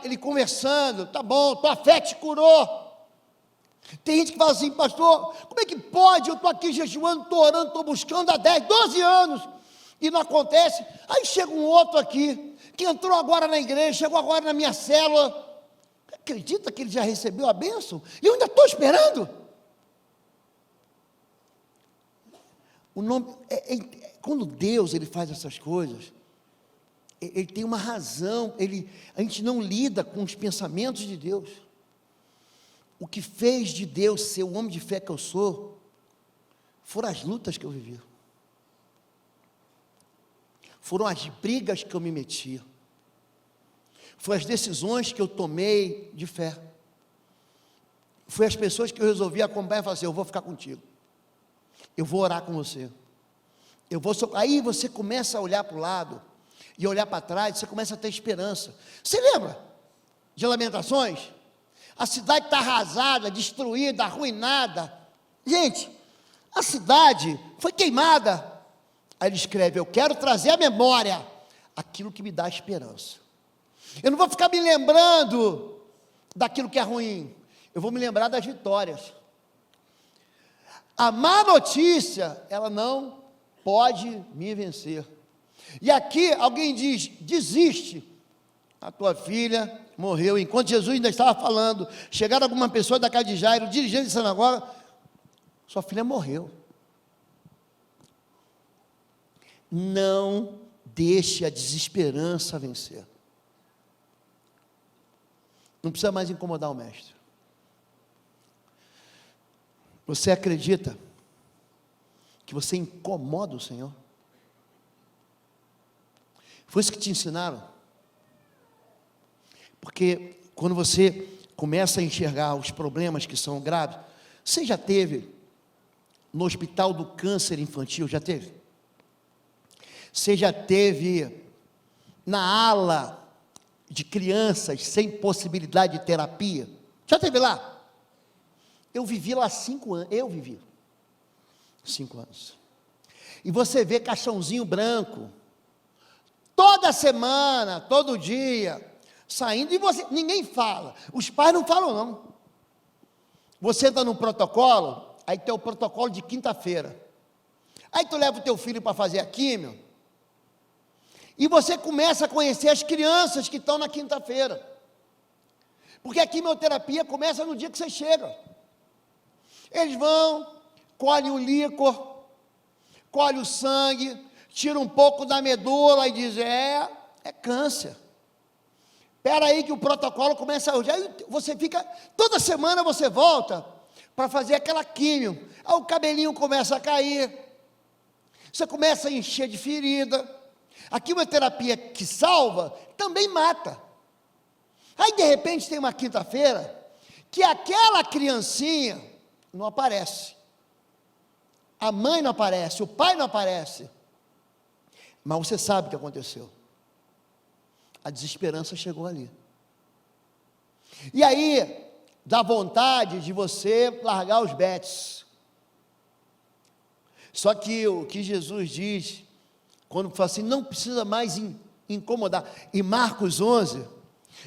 ele conversando, tá bom, tua fé te curou. Tem gente que fala assim, pastor, como é que pode, eu estou aqui jejuando, estou orando, estou buscando há 10, 12 anos, e não acontece. Aí chega um outro aqui, que entrou agora na igreja, chegou agora na minha célula, acredita que ele já recebeu a bênção? E eu ainda estou esperando. O nome, quando Deus ele faz essas coisas, ele tem uma razão, a gente não lida com os pensamentos de Deus. O que fez de Deus ser o homem de fé que eu sou, foram as lutas que eu vivi. Foram as brigas que eu me meti, foram as decisões que eu tomei de fé, foi as pessoas que eu resolvi acompanhar e falar assim, eu vou ficar contigo, eu vou orar com você, aí você começa a olhar para o lado, e olhar para trás, você começa a ter esperança. Você lembra de Lamentações? A cidade está arrasada, destruída, arruinada, gente, a cidade foi queimada. Aí ele escreve, eu quero trazer à memória aquilo que me dá esperança. Eu não vou ficar me lembrando daquilo que é ruim, eu vou me lembrar das vitórias. A má notícia, ela não pode me vencer. E aqui alguém diz, desiste, a tua filha morreu. Enquanto Jesus ainda estava falando, chegaram algumas pessoas da casa de Jairo, dirigente de sinagoga, sua filha morreu. Não deixe a desesperança vencer. Não precisa mais incomodar o mestre. Você acredita que você incomoda o Senhor? Foi isso que te ensinaram? Porque quando você começa a enxergar os problemas que são graves, você já teve no hospital do câncer infantil, já teve? Você já teve na ala de crianças sem possibilidade de terapia? Já teve lá? Eu vivi lá 5 anos, 5 anos. E você vê caixãozinho branco, toda semana, todo dia, saindo, e ninguém fala, os pais não falam não. Você entra num protocolo, aí tem o protocolo de quinta-feira, aí tu leva o teu filho para fazer a químio, e você começa a conhecer as crianças que estão na quinta-feira, porque a quimioterapia começa no dia que você chega. Eles vão, colhem o líquor, colhem o sangue, tiram um pouco da medula e dizem, é câncer. Espera aí que o protocolo começa hoje. Aí você fica, toda semana você volta para fazer aquela químio. Aí o cabelinho começa a cair, você começa a encher de ferida. A quimioterapia que salva, também mata. Aí de repente tem uma quinta-feira, que aquela criancinha não aparece. A mãe não aparece, o pai não aparece. Mas você sabe o que aconteceu. A desesperança chegou ali. E aí, dá vontade de você largar os betes. Só que o que Jesus diz, quando fala assim, não precisa mais incomodar. Em Marcos 11,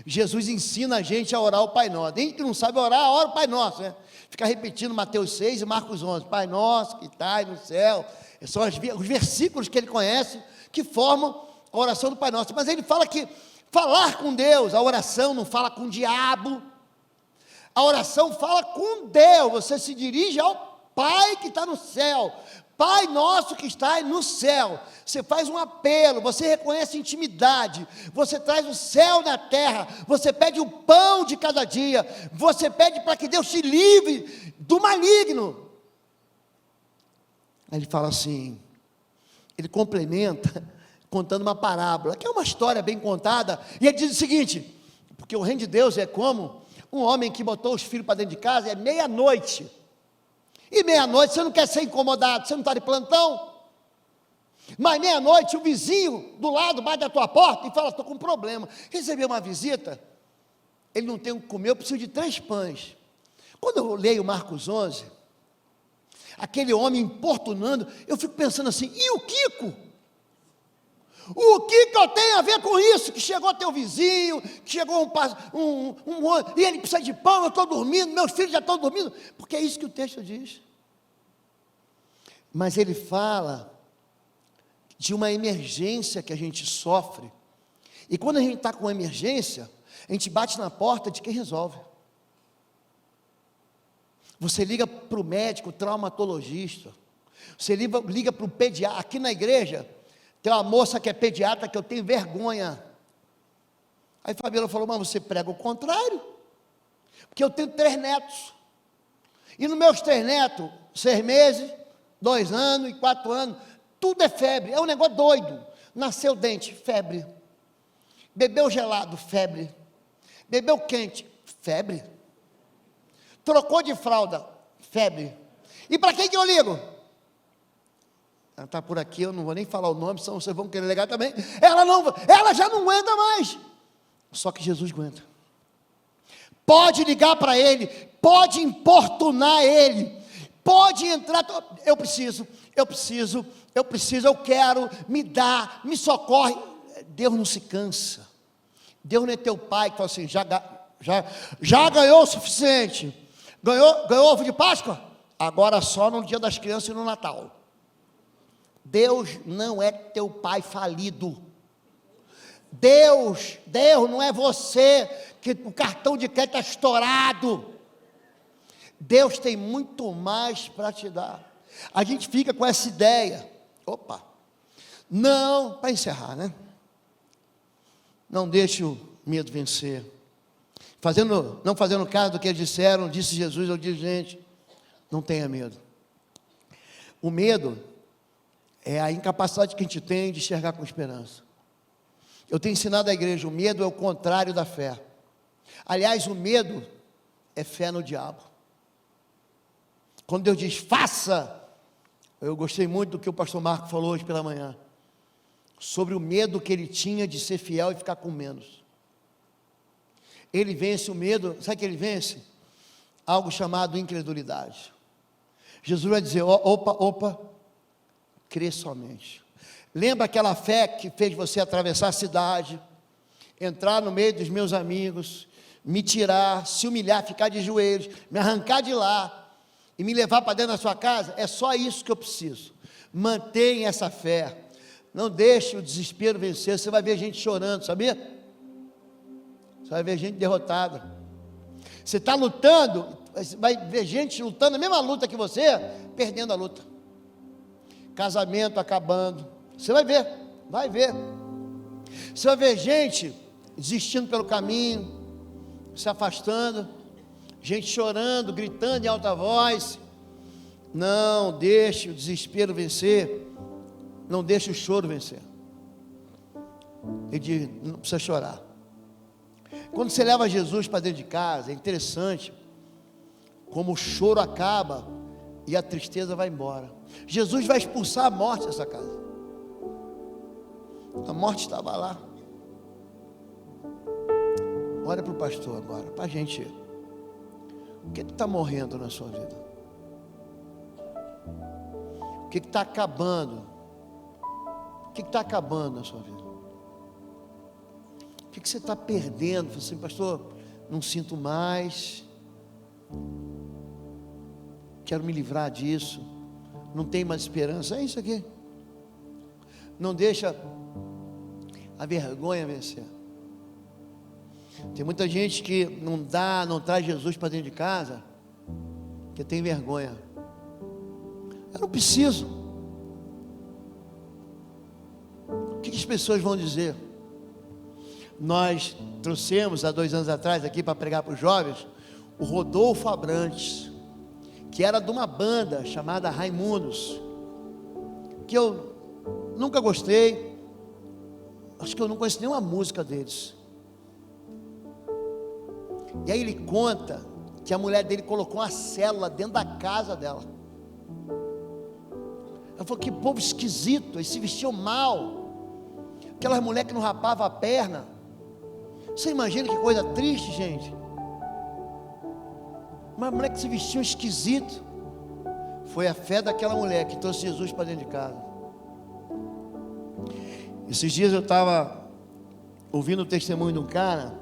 Jesus ensina a gente a orar o Pai Nosso. A gente não sabe orar, ora o Pai Nosso, né? Fica repetindo Mateus 6 e Marcos 11. Pai Nosso que estais no céu. São os versículos que ele conhece, que formam a oração do Pai Nosso. Mas ele fala que falar com Deus, a oração não fala com o diabo. A oração fala com Deus. Você se dirige ao Pai que está no céu. Pai nosso que está no céu. Você faz um apelo, você reconhece intimidade, você traz o céu na terra, você pede o pão de cada dia, você pede para que Deus te livre do maligno. Aí ele fala assim, ele complementa contando uma parábola, que é uma história bem contada, e ele diz o seguinte, porque o reino de Deus é como um homem que botou os filhos para dentro de casa, é meia-noite, e meia-noite você não quer ser incomodado, você não está de plantão, mas meia-noite o vizinho do lado bate na tua porta e fala, estou com um problema, recebeu uma visita, ele não tem o que comer, eu preciso de 3 pães, quando eu leio Marcos 11, aquele homem importunando, eu fico pensando assim, e o Kiko? O que eu tenho a ver com isso? Que chegou teu vizinho, que chegou e ele precisa de pão, eu estou dormindo, meus filhos já estão dormindo, porque é isso que o texto diz. Mas ele fala de uma emergência que a gente sofre, e quando a gente está com uma emergência, a gente bate na porta de quem resolve. Você liga para o médico, traumatologista, você liga para o pediatra, aqui na igreja, tem uma moça que é pediatra que eu tenho vergonha. Aí Fabiola falou, mas você prega o contrário, porque eu tenho 3 netos, e nos meus 3 netos, 6 meses, 2 anos e 4 anos, tudo é febre, é um negócio doido, nasceu dente, febre, bebeu gelado, febre, bebeu quente, febre, trocou de fralda, febre, e para quem que eu ligo? Ela está por aqui, eu não vou nem falar o nome, senão vocês vão querer ligar também, ela já não aguenta mais, só que Jesus aguenta, pode ligar para ele, pode importunar ele, pode entrar, eu quero, me dá, me socorre, Deus não se cansa, Deus não é teu pai que fala assim, já ganhou o suficiente, ganhou ovo de Páscoa? Agora só no dia das crianças e no Natal. Deus não é teu pai falido, Deus não é você, que o cartão de crédito está estourado, Deus tem muito mais para te dar. A gente fica com essa ideia, não, para encerrar, né? Não deixe o medo vencer, não fazendo caso do que eles disseram, disse Jesus, eu disse, gente, não tenha medo. O medo é a incapacidade que a gente tem de enxergar com esperança. Eu tenho ensinado à igreja, o medo é o contrário da fé. Aliás, o medo é fé no diabo. Quando Deus diz, faça, eu gostei muito do que o pastor Marco falou hoje pela manhã. sobre o medo que ele tinha de ser fiel e ficar com menos. Ele vence o medo, sabe o que ele vence? Algo chamado incredulidade. Jesus vai dizer, opa, crê somente. Lembra aquela fé que fez você atravessar a cidade, entrar no meio dos meus amigos, me tirar, se humilhar, ficar de joelhos, me arrancar de lá e me levar para dentro da sua casa? É só isso que eu preciso. Mantenha essa fé. Não deixe o desespero vencer. Você vai ver gente chorando, sabia? Você vai ver gente derrotada. Você está lutando, vai ver gente lutando a mesma luta que você, perdendo a luta. Casamento acabando. Você vai ver, vai ver. Você vai ver gente desistindo pelo caminho, se afastando, gente chorando, gritando em alta voz. Não deixe o desespero vencer. Não deixe o choro vencer. Ele diz, não precisa chorar. Quando você leva Jesus para dentro de casa, é interessante como o choro acaba e a tristeza vai embora. Jesus vai expulsar a morte dessa casa. A morte estava lá. Olha para o pastor agora, para a gente. O que está morrendo na sua vida? O que está acabando? O que está acabando na sua vida? O que você está perdendo? Você assim, pastor, não sinto mais. Quero me livrar disso. Não tem mais esperança. É isso aqui. Não deixa a vergonha vencer. Tem muita gente que não traz Jesus para dentro de casa, porque tem vergonha. Eu não preciso. O que as pessoas vão dizer? Nós trouxemos há 2 anos atrás aqui para pregar para os jovens o Rodolfo Abrantes, que era de uma banda chamada Raimundos, que eu nunca gostei, acho que eu não conheço nenhuma música deles. E aí ele conta que a mulher dele colocou uma célula dentro da casa dela. Ela falou, que povo esquisito, eles se vestiam mal, aquelas mulheres que não rapavam a perna. Você imagina que coisa triste, gente. Uma mulher que se vestiu esquisito. Foi a fé daquela mulher que trouxe Jesus para dentro de casa. Esses dias eu estava ouvindo o testemunho de um cara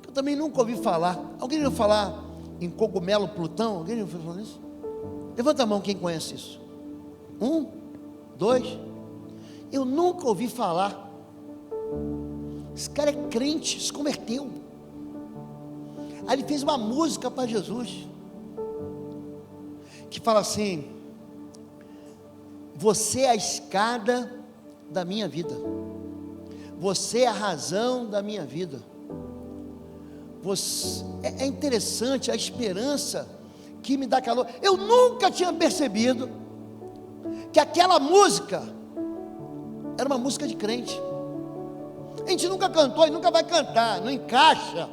que eu também nunca ouvi falar. Alguém ouviu falar em cogumelo Plutão? Alguém ouviu falar nisso? Levanta a mão quem conhece isso. 1, 2. Eu nunca ouvi falar. Esse cara é crente, se converteu. Aí ele fez uma música para Jesus, que fala assim: você é a escada da minha vida, você é a razão da minha vida. É interessante a esperança que me dá calor. Eu nunca tinha percebido que aquela música era uma música de crente. A gente nunca cantou e nunca vai cantar, não encaixa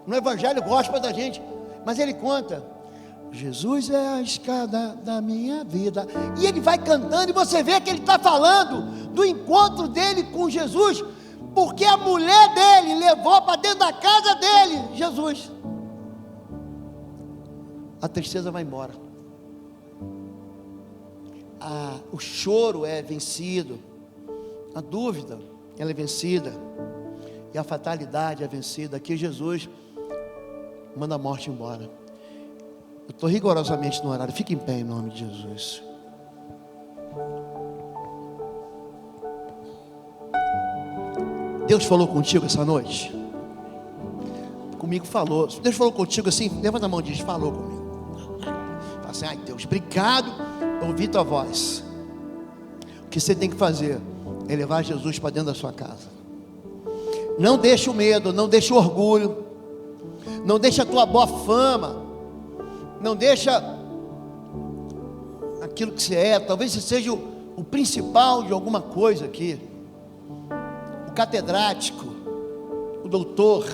no evangelho gospel da gente, mas ele conta: Jesus é a escada da minha vida, e ele vai cantando, e você vê que ele está falando do encontro dele com Jesus, porque a mulher dele levou para dentro da casa dele Jesus. A tristeza vai embora, o choro é vencido, a dúvida ela é vencida, e a fatalidade é vencida. Aqui Jesus manda a morte embora. Eu estou rigorosamente no horário. Fique em pé em nome de Jesus. Deus falou contigo essa noite? Comigo falou. Deus falou contigo assim? Levanta a mão e diz: falou comigo. Fala assim: ai Deus, obrigado, eu ouvi tua voz. O que você tem que fazer é levar Jesus para dentro da sua casa. Não deixe o medo, não deixe o orgulho, não deixe a tua boa fama, não deixa aquilo que você é. Talvez você seja o principal de alguma coisa aqui, o catedrático, o doutor,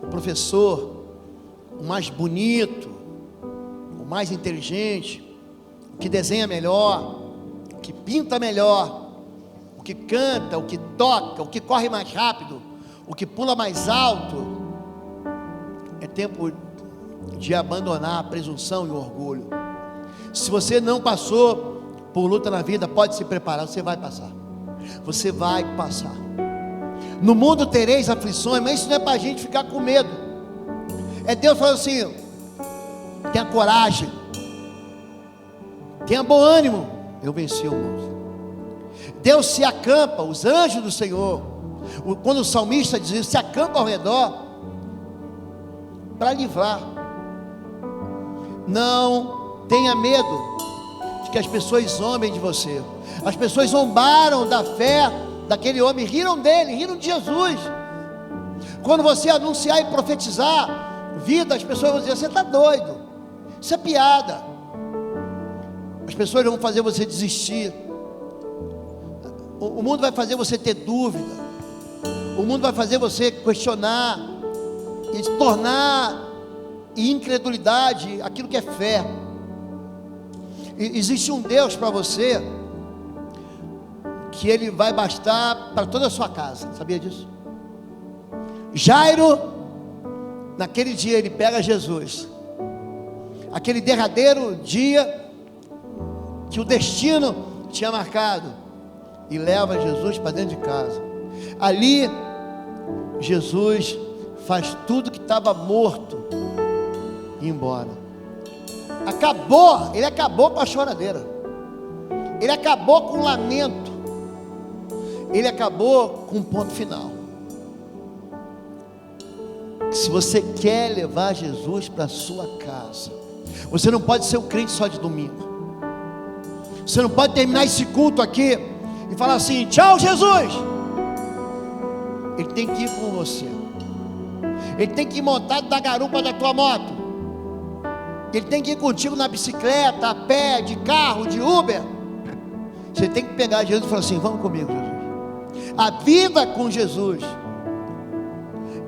o professor, o mais bonito, o mais inteligente, o que desenha melhor, o que pinta melhor, que canta, o que toca, o que corre mais rápido, o que pula mais alto. É tempo de abandonar a presunção e o orgulho. Se você não passou por luta na vida, pode se preparar, você vai passar. Você vai passar. No mundo tereis aflições, mas isso não é para a gente ficar com medo. É Deus falando assim: tenha coragem, tenha bom ânimo, eu venci o mundo. Deus se acampa, os anjos do Senhor, quando o salmista diz isso, se acampa ao redor para livrar. Não tenha medo de que as pessoas zombem de você. As pessoas zombaram da fé daquele homem, riram dele, riram de Jesus. Quando você anunciar e profetizar vida, as pessoas vão dizer: você está doido, isso é piada. As pessoas vão fazer você desistir. O mundo vai fazer você ter dúvida. O mundo vai fazer você questionar e tornar em incredulidade aquilo que é fé. Existe um Deus para você que Ele vai bastar para toda a sua casa. Sabia disso? Jairo, naquele dia, ele pega Jesus, aquele derradeiro dia que o destino tinha marcado, e leva Jesus para dentro de casa. Ali Jesus faz tudo que estava morto ir embora. Ele acabou com a choradeira, ele acabou com o lamento, ele acabou com um ponto final. Se você quer levar Jesus para a sua casa, você não pode ser um crente só de domingo. Você não pode terminar esse culto aqui e falar assim: tchau, Jesus. Ele tem que ir com você. Ele tem que ir montado na garupa da tua moto. Ele tem que ir contigo na bicicleta, a pé, de carro, de Uber. Você tem que pegar Jesus e falar assim: vamos comigo, Jesus. A vida com Jesus,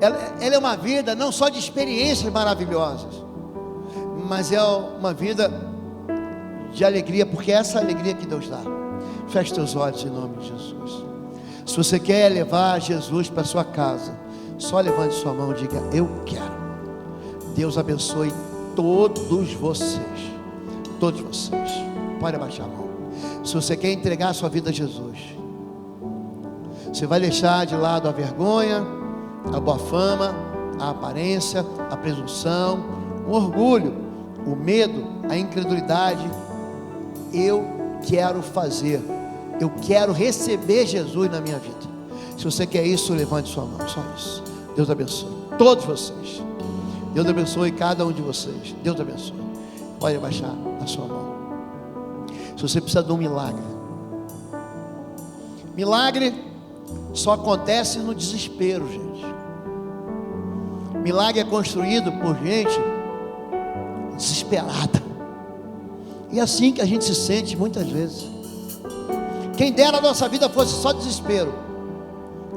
ela é uma vida não só de experiências maravilhosas, mas é uma vida de alegria, porque é essa alegria que Deus dá. Feche teus olhos em nome de Jesus. Se você quer levar Jesus para sua casa, só levante sua mão e diga: eu quero. Deus abençoe todos vocês. Todos vocês. Pode abaixar a mão. Se você quer entregar a sua vida a Jesus, você vai deixar de lado a vergonha, a boa fama, a aparência, a presunção, o orgulho, o medo, a incredulidade. Eu quero fazer, eu quero receber Jesus na minha vida. Se você quer isso, levante sua mão, só isso. Deus abençoe todos vocês. Deus abençoe cada um de vocês. Deus abençoe. Pode abaixar a sua mão. Se você precisa de um milagre, milagre só acontece no desespero, gente. Milagre é construído por gente desesperada. E é assim que a gente se sente muitas vezes. Quem dera a nossa vida fosse só desespero,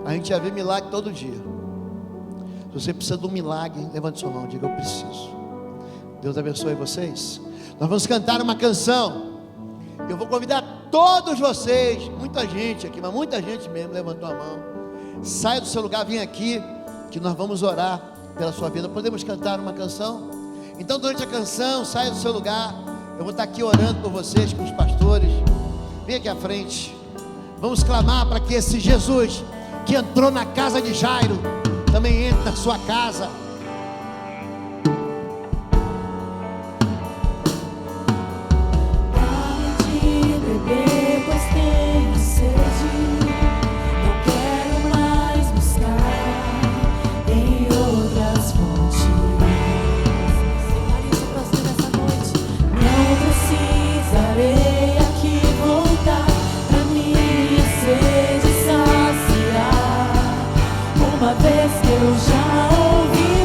a gente ia ver milagre todo dia. Se você precisa de um milagre, levante sua mão e diga: eu preciso. Deus abençoe vocês. Nós vamos cantar uma canção. Eu vou convidar todos vocês, muita gente aqui, mas muita gente mesmo levantou a mão. Saia do seu lugar, vem aqui, que nós vamos orar pela sua vida. Podemos cantar uma canção? Então, durante a canção, saia do seu lugar. Eu vou estar aqui orando por vocês, com os pastores. Vem aqui à frente. Vamos clamar para que esse Jesus que entrou na casa de Jairo também entre na sua casa. Uma vez que eu já ouvi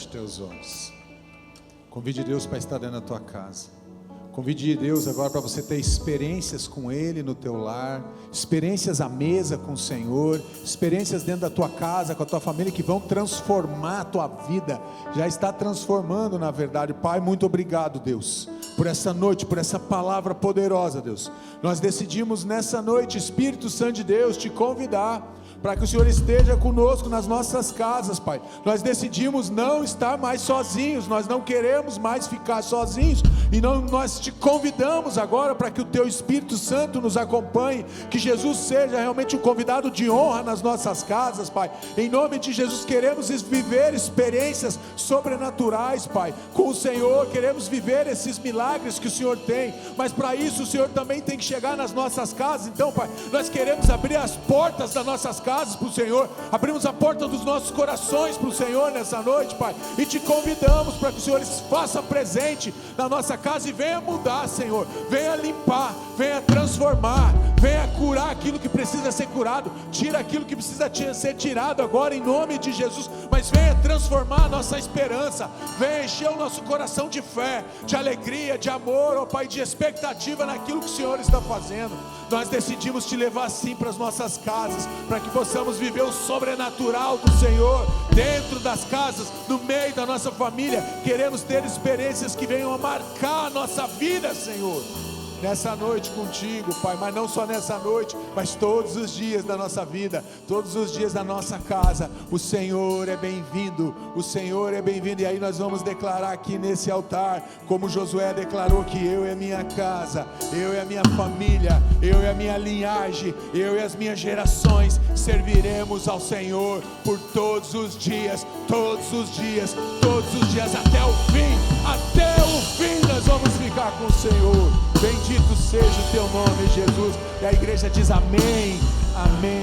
Feche teus olhos. Convide Deus para estar dentro da tua casa. Convide Deus agora para você ter experiências com Ele no teu lar, experiências à mesa com o Senhor, experiências dentro da tua casa, com a tua família, que vão transformar a tua vida. Já está transformando, na verdade. Pai, muito obrigado, Deus, por essa noite, por essa palavra poderosa, Deus. Nós decidimos nessa noite, Espírito Santo de Deus, te convidar para que o Senhor esteja conosco nas nossas casas, Pai. Nós decidimos não estar mais sozinhos, nós não queremos mais ficar sozinhos, e nós te convidamos agora para que o Teu Espírito Santo nos acompanhe, que Jesus seja realmente um convidado de honra nas nossas casas, Pai. Em nome de Jesus, queremos viver experiências sobrenaturais, Pai, com o Senhor. Queremos viver esses milagres que o Senhor tem, mas para isso o Senhor também tem que chegar nas nossas casas. Então, Pai, nós queremos abrir as portas das nossas casas para o Senhor, abrimos a porta dos nossos corações para o Senhor nessa noite, Pai, e te convidamos para que o Senhor se faça presente na nossa casa e venha mudar, Senhor, venha limpar, venha transformar, venha curar aquilo que precisa ser curado, tira aquilo que precisa ser tirado agora em nome de Jesus, mas venha transformar a nossa esperança, venha encher o nosso coração de fé, de alegria, de amor, ó Pai, de expectativa naquilo que o Senhor está fazendo. Nós decidimos te levar sim para as nossas casas, para que possamos viver o sobrenatural do Senhor dentro das casas, no meio da nossa família. Queremos ter experiências que venham a marcar a nossa vida, Senhor, nessa noite contigo, Pai, mas não só nessa noite, mas todos os dias da nossa vida, todos os dias da nossa casa. O Senhor é bem-vindo, o Senhor é bem-vindo. E aí nós vamos declarar aqui nesse altar, como Josué declarou, que eu e a minha casa, eu e a minha família, eu e a minha linhagem, eu e as minhas gerações serviremos ao Senhor por todos os dias, todos os dias, todos os dias, até o fim nós vamos ficar com o Senhor. Bendito seja o teu nome, Jesus. E a igreja diz amém, amém.